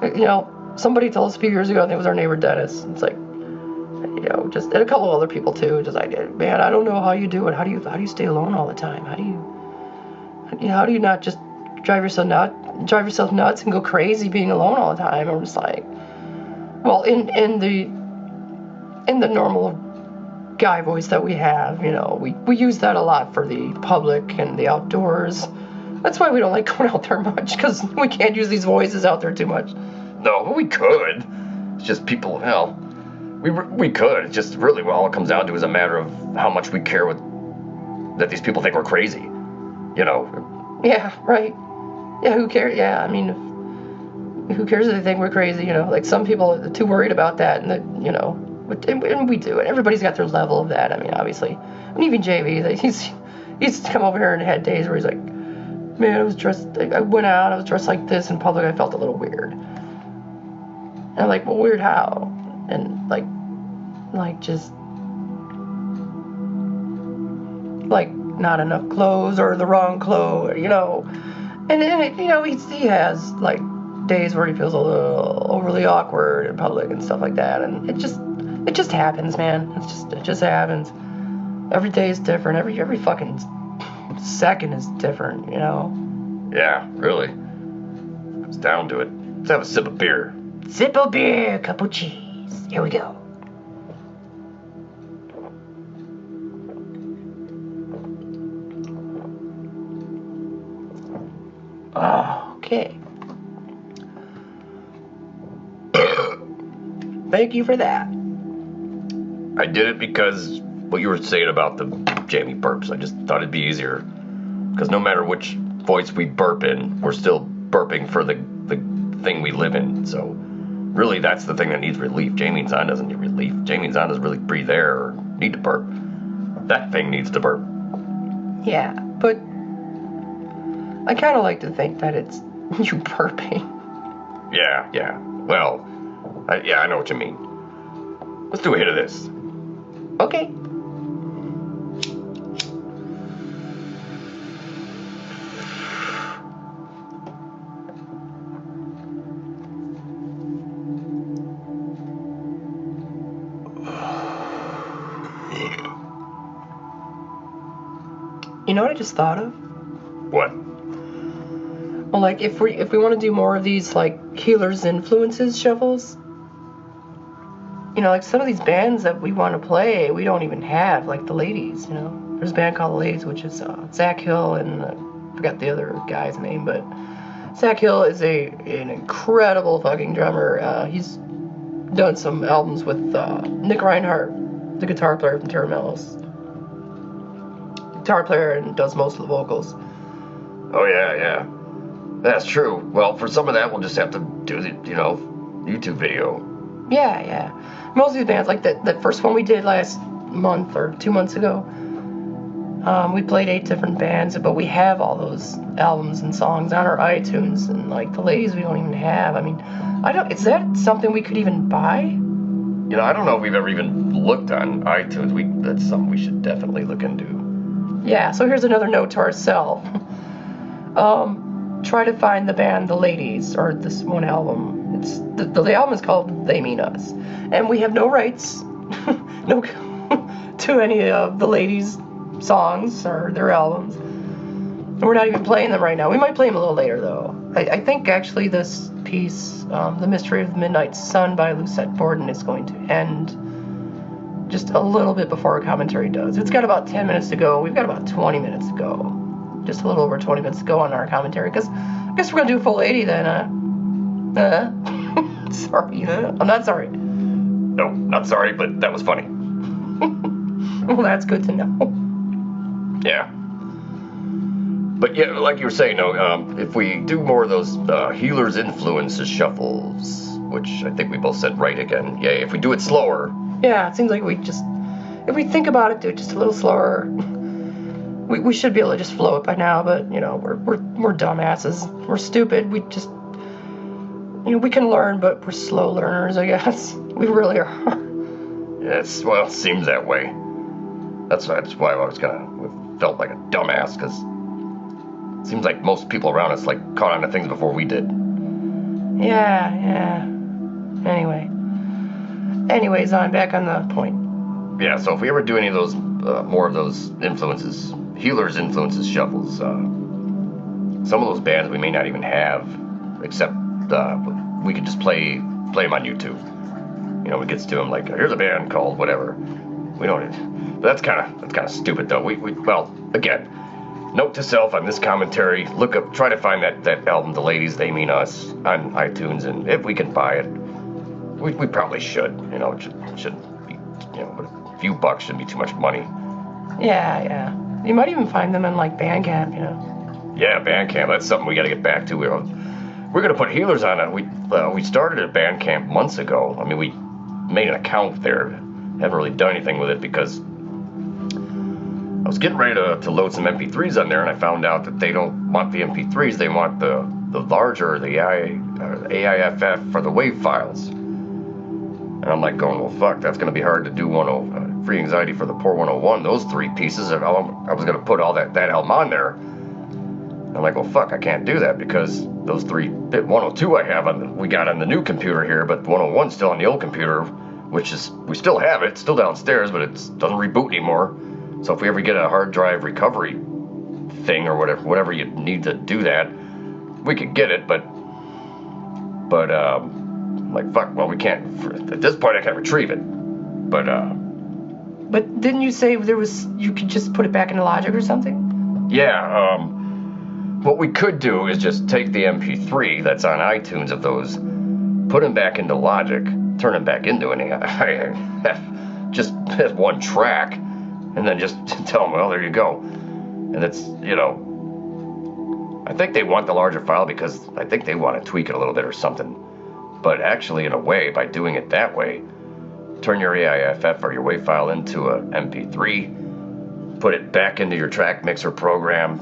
know? Somebody told us a few years ago, I think it was our neighbor Dennis. It's like, you know, just, and a couple of other people too. Just like, man, I don't know how you do it. How do you stay alone all the time? How do you not just drive yourself nuts and go crazy being alone all the time? I'm just like, well, in the normal guy voice that we have, you know, we use that a lot for the public and the outdoors. That's why we don't like going out there much, because we can't use these voices out there too much. No, we could. It's just people, hell, we could. It's just really what all it comes down to is a matter of how much we care that these people think we're crazy, you know. Yeah, right. Yeah, who cares? Yeah, I mean, who cares if they think we're crazy, you know? Like, some people are too worried about that, and that, you know, and we do it. Everybody's got their level of that. I mean, obviously. And even JV, he's come over here and had days where he's like, man, I went out, I was dressed like this in public, I felt a little weird. And I'm like, well, weird how? And like just, like, not enough clothes or the wrong clothes, you know. And then, you know, he has, like, days where he feels a little overly awkward in public and stuff like that. And it just happens, man. It just happens. Every day is different. Every fucking second is different, you know. Yeah, really. It's down to it. Let's have a sip of beer. Sip of beer, cup of cheese. Here we go. Okay. Thank you for that. I did it because what you were saying about the Jamie burps. I just thought it'd be easier. Because no matter which voice we burp in, we're still burping for the thing we live in. So really, that's the thing that needs relief. Jamie ZON doesn't need relief. Jamie ZON doesn't really breathe air or need to burp. That thing needs to burp. Yeah, but I kind of like to think that it's you burping. Yeah. Well, I know what you mean. Let's do a hit of this. Okay. You know what I just thought of? What? Well, like, if we want to do more of these, like, HeelerZ influences shuffles, you know, like, some of these bands that we want to play, we don't even have, like the Ladies, you know. There's a band called the Ladies, which is Zach Hill and I forgot the other guy's name, but Zach Hill is an incredible fucking drummer. He's done some albums with Nick Reinhardt, the guitar player from Terra Mellos. Guitar player and does most of the vocals. Oh, yeah. That's true. Well, for some of that, we'll just have to do the, you know, YouTube video. Yeah. Most of these bands, like that first one we did last month or 2 months ago, we played 8 different bands, but we have all those albums and songs on our iTunes, and, like, the Ladies we don't even have. I mean, is that something we could even buy? You know, I don't know if we've ever even looked on iTunes. That's something we should definitely look into. Yeah, so here's another note to ourselves. Try to find the band The Ladies, or this one album. It's the album is called They Mean Us. And we have no rights no to any of The Ladies' songs or their albums. And we're not even playing them right now. We might play them a little later, though. I think, actually, this piece, The Mystery of the Midnight Sun by Lucette Borden, is going to end just a little bit before our commentary does. It's got about 10 minutes to go. We've got about 20 minutes to go. Just a little over 20 minutes to go on our commentary, because I guess we're going to do a full 80 then, Sorry, I'm not sorry. No, not sorry, but that was funny. Well, that's good to know. Yeah. But yeah, like you were saying, if we do more of those HeelerZ influences shuffles, which I think we both said right again. Yeah, if we do it slower. Yeah, it seems like if we think about it, do it just a little slower. We should be able to just flow it by now, but we're dumbasses. We're stupid. We just we can learn, but we're slow learners, I guess. We really are. Yes, well, it seems that way. That's why I was felt like a dumbass, because it seems like most people around us caught on to things before we did. Yeah. Anyways, I'm back on the point. Yeah, so if we ever do any of those, more of those influences, HeelerZ influences shuffles, some of those bands we may not even have, except we could just play them on YouTube. It gets to them here's a band called whatever. We don't. But that's kind of stupid though. Well, again, note to self on this commentary: try to find that album, The Ladies, They Mean Us, on iTunes, and if we can buy it, we probably should. It should be, but a few bucks shouldn't be too much money. Yeah. You might even find them in Bandcamp, Yeah, Bandcamp. That's something we got to get back to. We're gonna put HeelerZ on it. We started at Bandcamp months ago. I mean, we made an account there. Haven't really done anything with it because I was getting ready to load some MP3s on there, and I found out that they don't want the MP3s. They want the larger, the AIFF for the WAV files. And I'm going, well, fuck, that's going to be hard to do. Free Anxiety for the Poor 101. Those three pieces, I was going to put all that album on there. I'm well, fuck, I can't do that because those 102 I have we got on the new computer here, but 101's still on the old computer, which is, we still have it, it's still downstairs, but it doesn't reboot anymore. So if we ever get a hard drive recovery thing or whatever you need to do that, we could get it, but fuck, well, we can't, at this point I can't retrieve it, but didn't you say you could just put it back into Logic or something? Yeah, what we could do is just take the MP3 that's on iTunes of those, put them back into Logic, turn them back into an AIFF, just as one track, and then just tell them, well, there you go. And it's, I think they want the larger file because I think they want to tweak it a little bit or something. But actually, in a way, by doing it that way, turn your AIFF or your WAV file into a MP3, put it back into your track mixer program.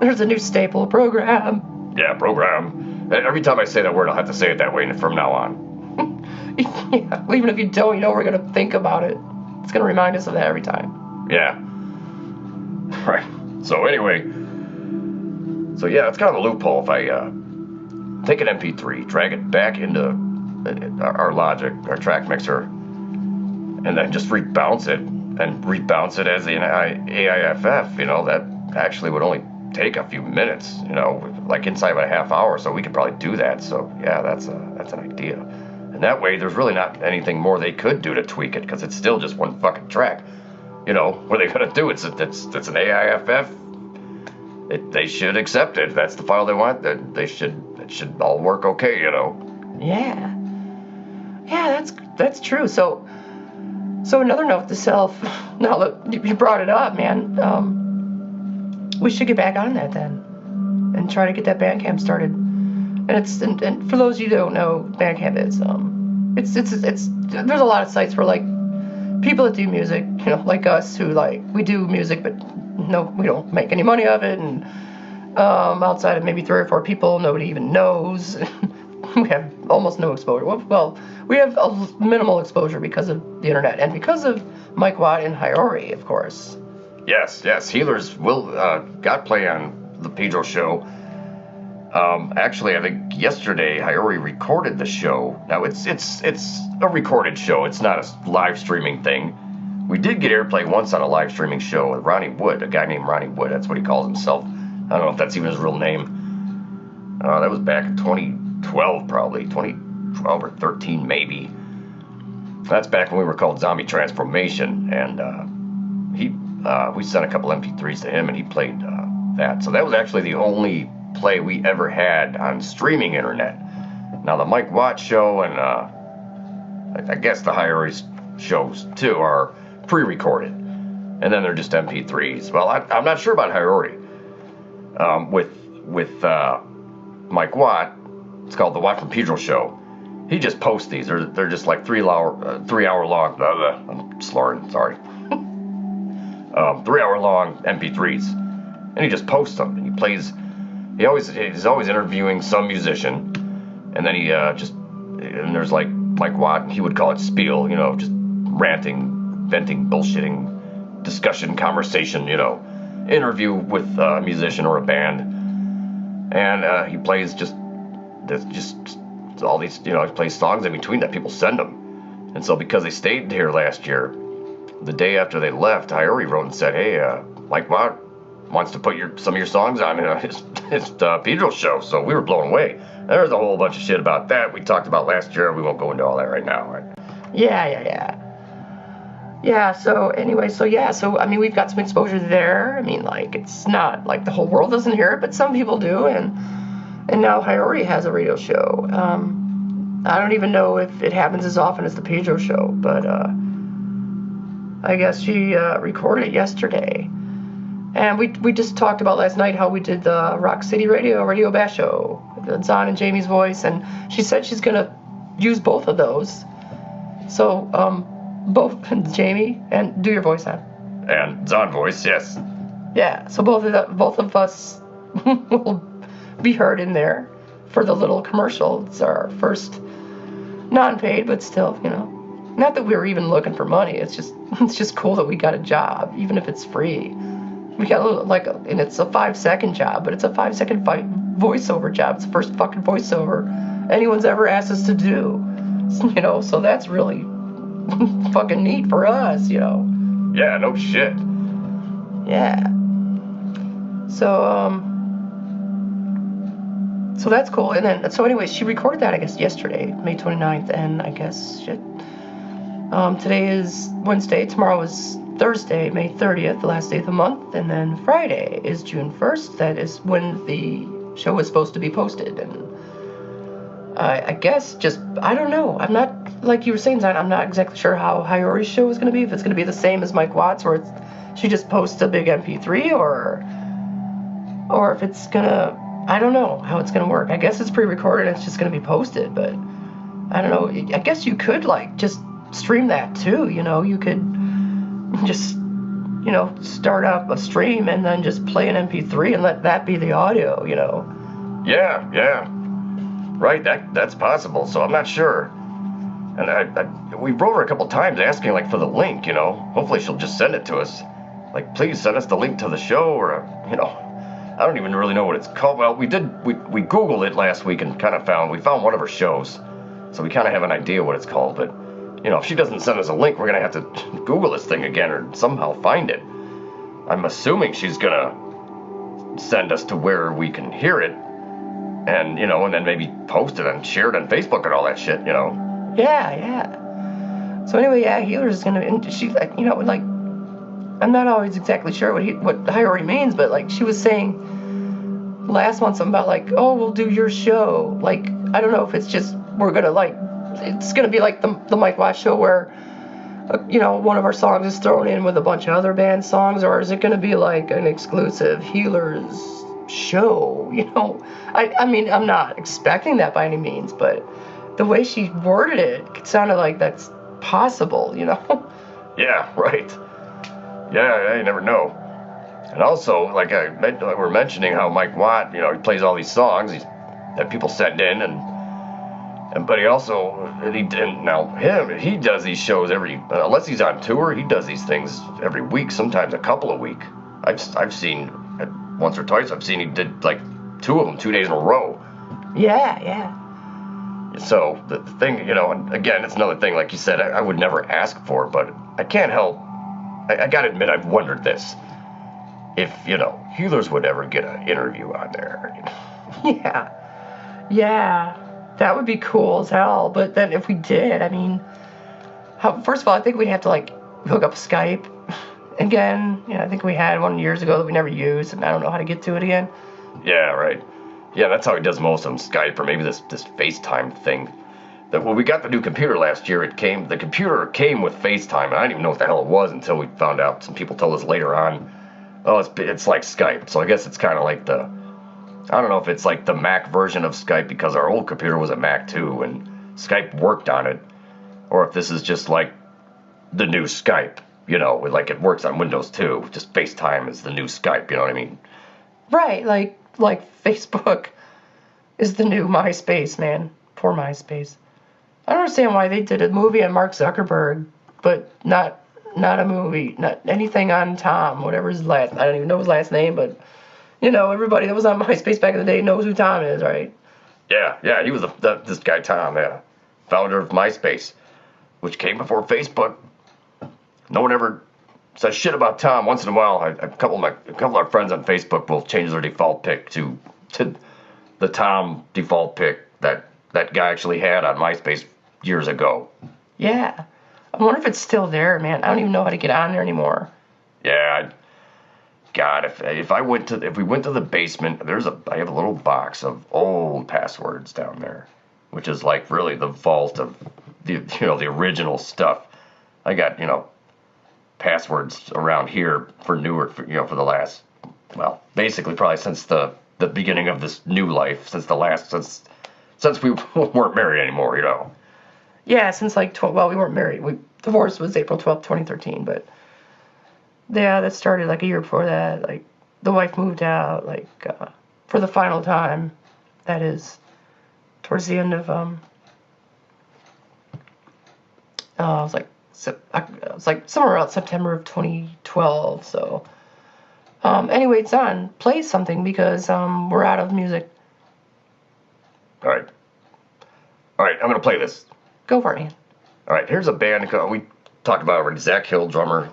There's a new staple, program. Yeah, program. Every time I say that word, I'll have to say it that way from now on. Yeah, well, even if you don't, we're going to think about it. It's going to remind us of that every time. Yeah. Right. So anyway, yeah, it's kind of a loophole if I take an MP3, drag it back into our Logic, our track mixer, and then just rebounce it as an AIFF, that actually would only take a few minutes, inside of a half hour, so we could probably do that. So yeah, that's an idea. And that way there's really not anything more they could do to tweak it, because it's still just one fucking track. What are they gonna do? It's an AIFF. They should accept it. If that's the file they want, then it should all work okay, Yeah, that's true. So another note to self, now that you brought it up, man, we should get back on that then, and try to get that Bandcamp started. And for those of you who don't know, Bandcamp is it's there's a lot of sites for people that do music, like us who we do music, but no, we don't make any money of it, and outside of maybe 3 or 4 people, nobody even knows. we have almost no exposure. Well, we have a minimal exposure because of the internet and because of Mike Watt and Hyory, of course. Yes, HeelerZ got play on the Pedro show. Actually, I think yesterday Hyory recorded the show. Now it's a recorded show. It's not a live streaming thing. We did get airplay once on a live streaming show with Ronnie Wood, a guy named Ronnie Wood. That's what he calls himself. I don't know if that's even his real name. That was back in 2012, probably 2012 or 13, maybe. That's back when we were called Zombie Transformation, and we sent a couple MP3s to him, and he played that. So that was actually the only play we ever had on streaming internet. Now the Mike Watt show and I guess the Hyory shows too are pre-recorded, and then they're just MP3s. Well, I'm not sure about Hyory. With Mike Watt, it's called the Watt from Pedro show. He just posts these. They're just like 3 hour long. I'm slurring. Sorry. 3 hour long MP3s, and he just posts them. And he plays. He's always interviewing some musician, and then and there's like Mike Watt, and he would call it spiel, just ranting, venting, bullshitting, discussion, conversation, interview with a musician or a band, and he plays just all these, he plays songs in between that people send him, and so because they stayed here last year, the day after they left, Hyory wrote and said, hey, Mike Watt wants to put some of your songs on his Pedro show. So we were blown away. There's a whole bunch of shit about that we talked about last year. We won't go into all that right now, right? Yeah, so anyway, so I mean, we've got some exposure there. I mean, like, it's not like the whole world doesn't hear it, but some people do, and now Hyory has a radio show. I don't even know if it happens as often as the Pedro show, but I guess she recorded it yesterday. And we just talked about last night how we did the Rock City Radio Bash show, the Zon and Jamie's voice, and she said she's gonna use both of those. So both Jamie and do your voice on. And Zon voice, yes. Yeah. So both of us will be heard in there for the little commercial. It's our first non-paid, but still, not that we were even looking for money. It's just cool that we got a job, even if it's free. We got a little, and it's a 5-second job, but it's a 5-second voiceover job. It's the first fucking voiceover anyone's ever asked us to do. So that's really fucking neat for us, Yeah, no shit. Yeah. So that's cool. And then, so anyway, she recorded that, I guess, yesterday, May 29th, and I guess, today is Wednesday, tomorrow is Thursday, May 30th, the last day of the month, and then Friday is June 1st. That is when the show is supposed to be posted, and I guess I don't know. I'm not, like you were saying, Zon, I'm not exactly sure how Hyory's show is going to be, if it's going to be the same as Mike Watt's, where she just posts a big MP3, or if it's going to, I don't know how it's going to work. I guess it's pre-recorded and it's just going to be posted, but I don't know. I guess you could, just stream that, too, You could just, start up a stream and then just play an MP3 and let that be the audio, Yeah. Right, that's possible, so I'm not sure. And we wrote her a couple times asking, for the link, Hopefully she'll just send it to us. Please send us the link to the show, or, I don't even really know what it's called. Well, we Googled it last week and we found one of her shows, so we kind of have an idea what it's called, but if she doesn't send us a link, we're going to have to Google this thing again or somehow find it. I'm assuming she's going to send us to where we can hear it and, and then maybe post it and share it on Facebook and all that shit, Yeah. So anyway, HeelerZ is going to, I'm not always exactly sure what Hyory means, but, she was saying last month something about, oh, we'll do your show. I don't know if it's just we're going to, it's going to be like the Mike Watt show where, one of our songs is thrown in with a bunch of other band songs, or is it going to be an exclusive HeelerZ show? I mean, I'm not expecting that by any means, but the way she worded it sounded like that's possible, Yeah, right. Yeah, you never know. And also, we're mentioning how Mike Watt, he plays all these songs that people send in, and But he also, and he didn't, now he does these shows unless he's on tour, he does these things every week, sometimes a couple a week. I've seen, once or twice, I've seen he did like 2 of them, 2 days in a row. Yeah. So the thing, and again, it's another thing, like you said, I would never ask for it, but I can't help, I gotta admit, I've wondered this. If, HeelerZ would ever get an interview on there. Yeah. That would be cool as hell. But then if we did, I mean, first of all, I think we'd have to, like, hook up Skype again. I think we had one years ago that we never used, and I don't know how to get to it again. Yeah, right. Yeah, that's how he does most of them, Skype, or maybe this FaceTime thing. When we got the new computer last year, the computer came with FaceTime, and I didn't even know what the hell it was until we found out. Some people told us later on, oh, it's like Skype. So I guess it's kind of like I don't know if it's like the Mac version of Skype, because our old computer was a Mac too, and Skype worked on it, or if this is just like the new Skype, like it works on Windows too. Just FaceTime is the new Skype, you know what I mean? Right, like Facebook is the new MySpace, man. Poor MySpace. I don't understand why they did a movie on Mark Zuckerberg, but not a movie, not anything on Tom, whatever his last. I don't even know his last name, but everybody that was on MySpace back in the day knows who Tom is, right? Yeah, he was this guy Tom, founder of MySpace, which came before Facebook. No one ever says shit about Tom. Once in a while, a couple of our friends on Facebook will change their default pic to the Tom default pic that guy actually had on MySpace years ago. Yeah. I wonder if it's still there, man. I don't even know how to get on there anymore. Yeah, God, if we went to the basement, I have a little box of old passwords down there, which is like really the vault of the original stuff. I got passwords around here for for the last, well, basically probably since the beginning of this new life, since we weren't married anymore, Yeah, since we weren't married. Divorce was April 12th, 2013, but yeah, that started like a year before that. Like, the wife moved out, for the final time. That is, towards the end of, it was like somewhere around September of 2012, so. Anyway, son, play something because, we're out of music. All right, I'm going to play this. Go for it, man. All right, here's a band we talked about already. Zach Hill, drummer,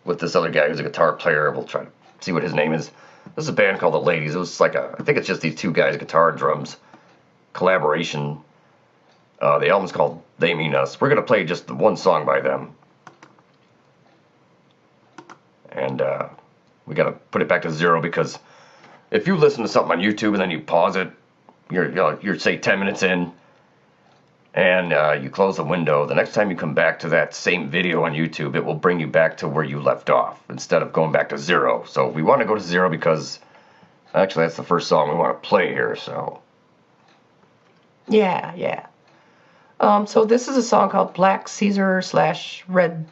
with this other guy who's a guitar player. We'll try to see what his name is. This is a band called The Ladies. It was like I think it's just these two guys, guitar and drums, collaboration. The album's called They Mean Us. We're going to play just one song by them. And we got to put it back to 0, because if you listen to something on YouTube and then you pause it, you're say 10 minutes in, and you close the window, the next time you come back to that same video on YouTube, it will bring you back to where you left off instead of going back to 0. So we want to go to 0 because actually that's the first song we want to play here. So yeah. So this is a song called Black Caesar / Red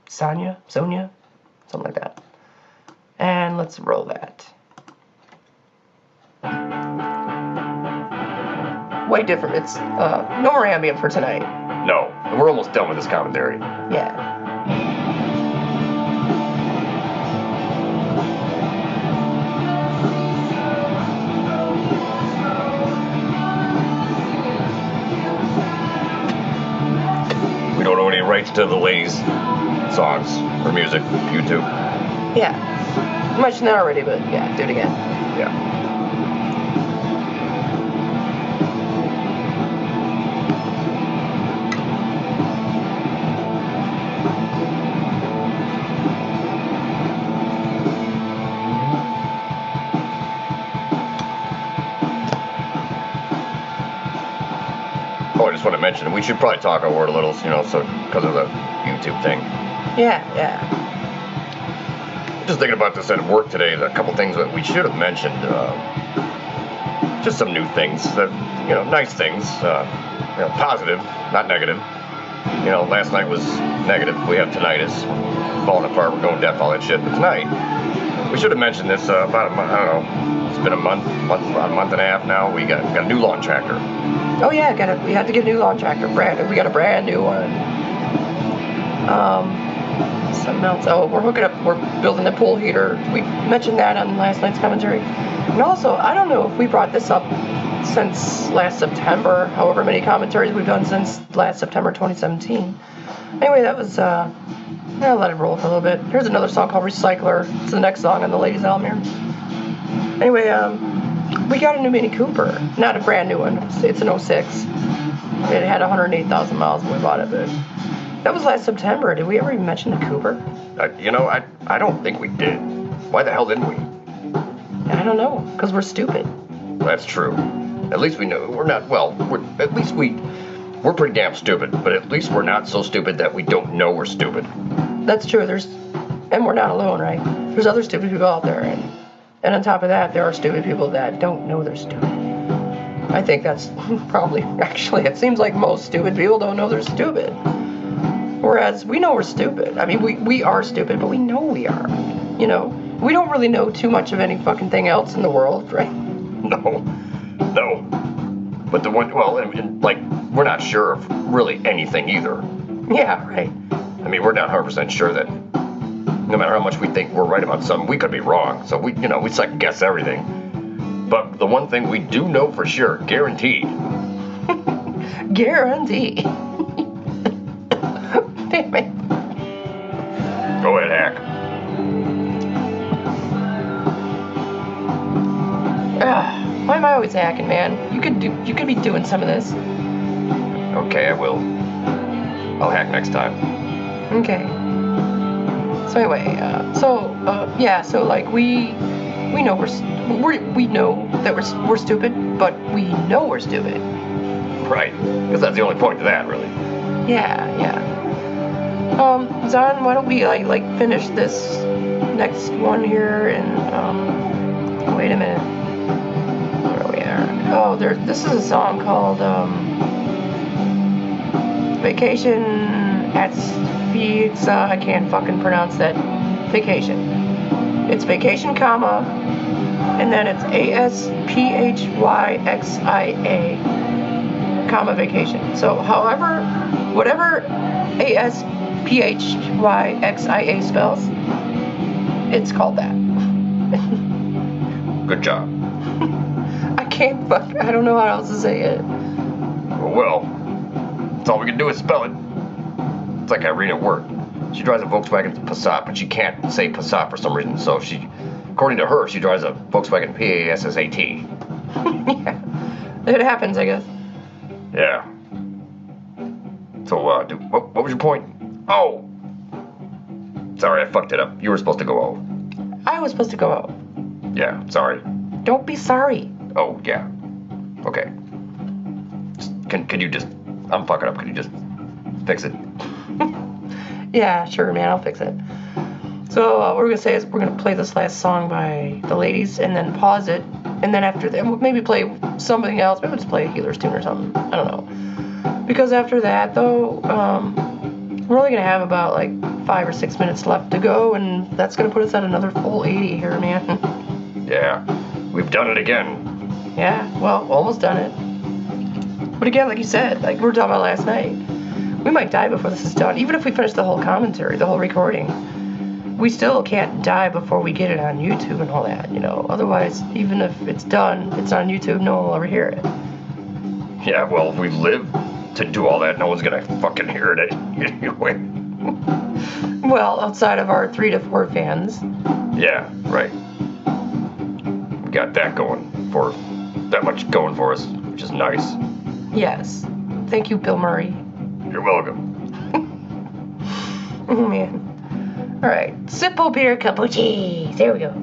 Sonia, something like that. And let's roll that. Way different. It's no more ambient for tonight. No, we're almost done with this commentary. Yeah. We don't own any rights to the ladies' songs or music, YouTube. Yeah. You mentioned that already, but yeah, do it again. Yeah. Oh, I just want to mention, we should probably talk over it a little, so because of the YouTube thing. Yeah. Just thinking about this at work today, a couple things that we should have mentioned. Just some new things that, nice things, positive, not negative. Last night was negative. We have tinnitus, falling apart, we're going deaf, all that shit. But tonight, we should have mentioned this about a month, I don't know, it's been about a month and a half now. We got a new lawn tractor. Oh yeah, we had to get a new lawn tractor. We got a brand new one. Something else. Oh, we're building the pool heater. We mentioned that on last night's commentary. And also, I don't know if we brought this up since last September, however many commentaries we've done since last September 2017. Anyway, that was, I'll let it roll for a little bit. Here's another song called Recycler. It's the next song on the ladies' album here. Anyway, we got a new Mini Cooper. Not a brand new one. It's an 06. It had 108,000 miles when we bought it, but that was last September. Did we ever even mention the Cooper? I don't think we did. Why the hell didn't we? I don't know, because we're stupid. That's true. At least we know we're not, we're pretty damn stupid, but at least we're not so stupid that we don't know we're stupid. That's true. And we're not alone, right? There's other stupid people out there, and on top of that, there are stupid people that don't know they're stupid. I think that's probably, actually, it seems like most stupid people don't know they're stupid. Whereas we know we're stupid. I mean, we are stupid, but we know we are. We don't really know too much of any fucking thing else in the world, right? No. But we're not sure of really anything either. Yeah, right. I mean, we're not 100% sure that no matter how much we think we're right about something, we could be wrong. So we second guess everything. But the one thing we do know for sure, guaranteed. Guaranteed. Damn it. Go ahead, hack. Why am I always hacking, man? You could be doing some of this. Okay, I will. I'll hack next time. Okay. So anyway, so like we know we know that we're stupid, but we know we're stupid. Right. Because that's the only point to that, really. Yeah. Zon, why don't we like finish this next one here and wait a minute. Where we are? Oh, this is a song called Vacation at Fixa. I can't fucking pronounce that. Vacation. It's vacation, comma, and then it's ASPHYXIA, comma, vacation. So, whatever ASPHYXIA spells, it's called that. Good job. I don't know how else to say it. Well, that's all we can do is spell it. It's like Irene at work. She drives a Volkswagen Passat, but she can't say Passat for some reason. So according to her, she drives a Volkswagen PASSAT. Yeah, it happens, I guess. Yeah. So, what was your point? Oh! Sorry, I fucked it up. You were supposed to go O. I was supposed to go O. Yeah, sorry. Don't be sorry. Oh, yeah. Okay. Can you just... I'm fucking up. Can you just fix it? Yeah, sure, man. I'll fix it. So, what we're going to say is we're going to play this last song by the ladies and then pause it. And then after that, maybe play something else. Maybe just play a HeelerZ tune or something. I don't know. Because after that, though, we're only going to have about, 5 or 6 minutes left to go. And that's going to put us at another full 80 here, man. Yeah. We've done it again. Yeah, well, almost done it. But again, like you said, like we were talking about last night, we might die before this is done. Even if we finish the whole commentary, the whole recording, we still can't die before we get it on YouTube and all that, Otherwise, even if it's done, it's on YouTube, no one will ever hear it. Yeah, well, if we live to do all that, no one's gonna fucking hear it anyway. Well, outside of our 3 to 4 fans. Yeah, right. We got that much going for us, which is nice. Yes. Thank you, Bill Murray. You're welcome. Oh, man. All right. Simple beer, cup of cheese. There we go.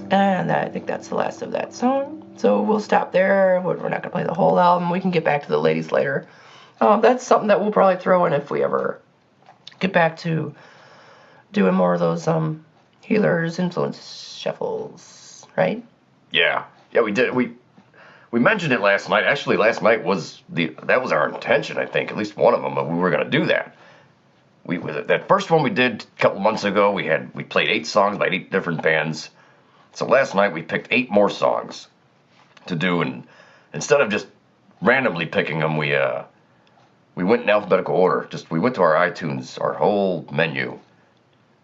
And I think that's the last of that song. So we'll stop there. We're not going to play the whole album. We can get back to the ladies later. That's something that we'll probably throw in if we ever get back to doing more of those HeelerZ influence shuffles, right? Yeah, we did. We mentioned it last night. Actually, last night that was our intention. I think at least one of them. But we were going to do that. That first one we did a couple months ago. We played 8 songs by 8 different bands, So last night we picked 8 more songs to do, and instead of just randomly picking them, we went in alphabetical order. We went to our iTunes, our whole menu,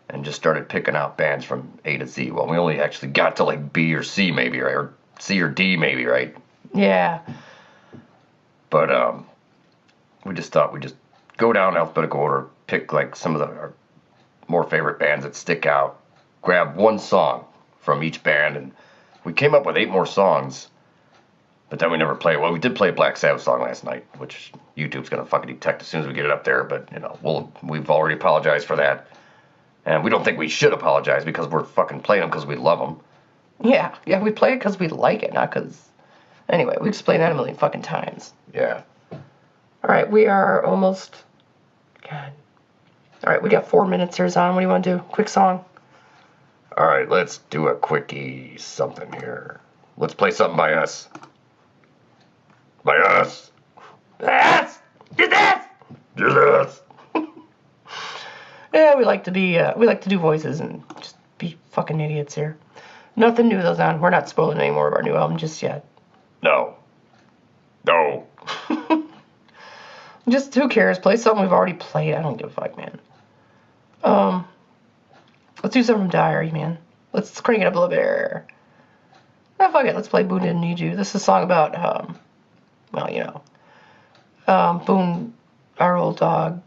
and just started picking out bands from A to Z. Well, we only actually got to like B or C maybe, right? Or C or D maybe, right? Yeah. But we just thought we'd just go down alphabetical order, pick like some of our more favorite bands that stick out, grab one song from each band, and we came up with 8 more songs. But then we never played. Well, we did play a Black Sabbath song last night, which YouTube's gonna fucking detect as soon as we get it up there. But we've already apologized for that, and we don't think we should apologize because we're fucking playing them because we love them. Yeah, we play it because we like it, not because. Anyway, we explained that a million fucking times. Yeah. All right, we are almost. God. All right, we got 4 minutes here, Zon. What do you want to do? Quick song. All right, let's do a quickie something here. Let's play something by us. By us. Yes! Just us! Just us. Yeah, we like to do voices and just be fucking idiots here. Nothing new though, Zon. We're not spoiling any more of our new album just yet. No. Just who cares? Play something we've already played. I don't give a fuck, man. Let's do something from Diary, man. Let's crank it up a little bit. Ah, fuck it. Let's play Boone Didn't Need You. This is a song about, Boone, our old dog.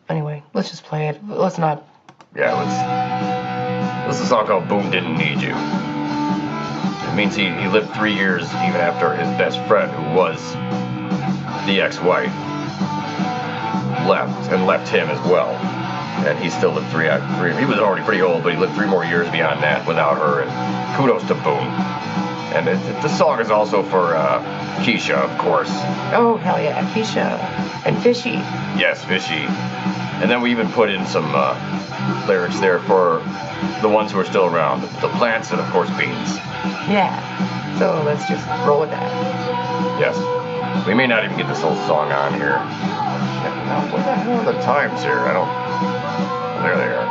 Anyway, let's just play it. Let's not. Yeah, this is a song called Boone Didn't Need You. It means he lived 3 years even after his best friend, who was the ex-wife, left him as well. And he still lived 3. He was already pretty old, but he lived 3 more years beyond that without her. And kudos to Boone. And this song is also for Keisha, of course. Oh, hell yeah, Keisha. And Fishy. Yes, Fishy. And then we even put in some lyrics there for the ones who are still around. The Plants and, of course, BeanZ. Yeah. So let's just roll with that. Yes. We may not even get this whole song on here. Now, what the hell are the times here? There they are.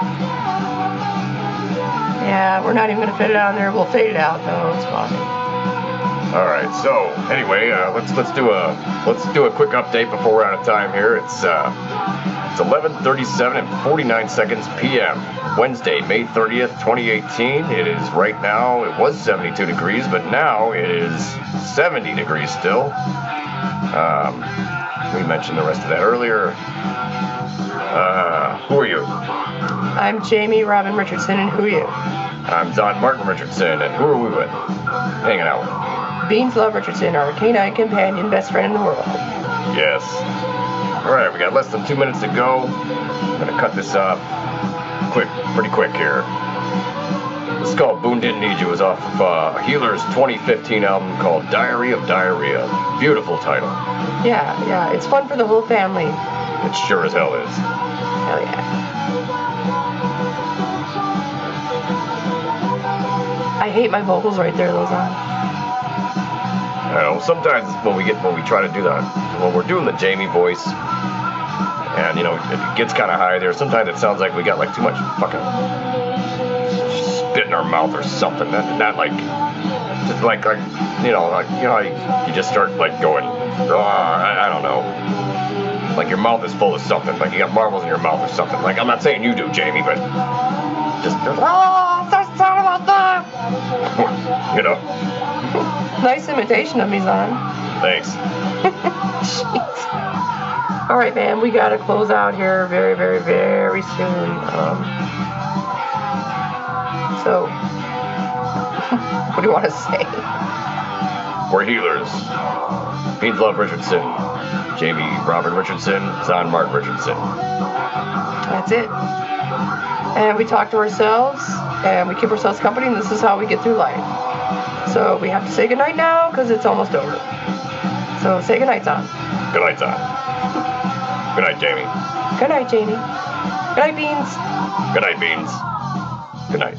Yeah, we're not even going to fit it on there. We'll fade it out, though. It's fine. All right. So anyway, let's do a quick update before we're out of time here. It's 11:37 and 49 seconds p.m. Wednesday, May 30th, 2018. It is right now. It was 72 degrees, but now it is 70 degrees still. We mentioned the rest of that earlier. Who are you? I'm Jamie Robin Richardson, and who are you? I'm Don Martin Richardson, and who are we with? Hanging out with. BeanZ LovE Richardson, our canine companion, best friend in the world. Yes. All right, we got less than 2 minutes to go. I'm gonna cut this up pretty quick here. This is called Boone Didn't Need You. It was off of HeelerZ 2015 album called Diary of Diarrhea. Beautiful title. Yeah, it's fun for the whole family. It sure as hell is. Hell yeah. I hate my vocals right there, those on. I know, sometimes when we try to do that, when we're doing the Jamie voice, and it gets kind of high there, sometimes it sounds like we got like too much fucking spit in our mouth or something. Not like, just like how you just start like going, I don't know. Like your mouth is full of something, like you got marbles in your mouth or something. Like, I'm not saying you do, Jamie, but just so sorry about that. Nice imitation of me, Zon. Thanks. Jeez. All right, man, we gotta close out here very, very, very soon. So, what do you want to say? We're HeelerZ. BeanZ LovE Richardson. Jamie Robin Richardson. Don Martin Richardson. That's it. And we talk to ourselves, and we keep ourselves company, and this is how we get through life. So we have to say goodnight now, because it's almost over. So say goodnight, Don. Good night, Don. Good night, Jamie. Good night, Jamie. Good night, BeanZ. Good night, BeanZ. Good night.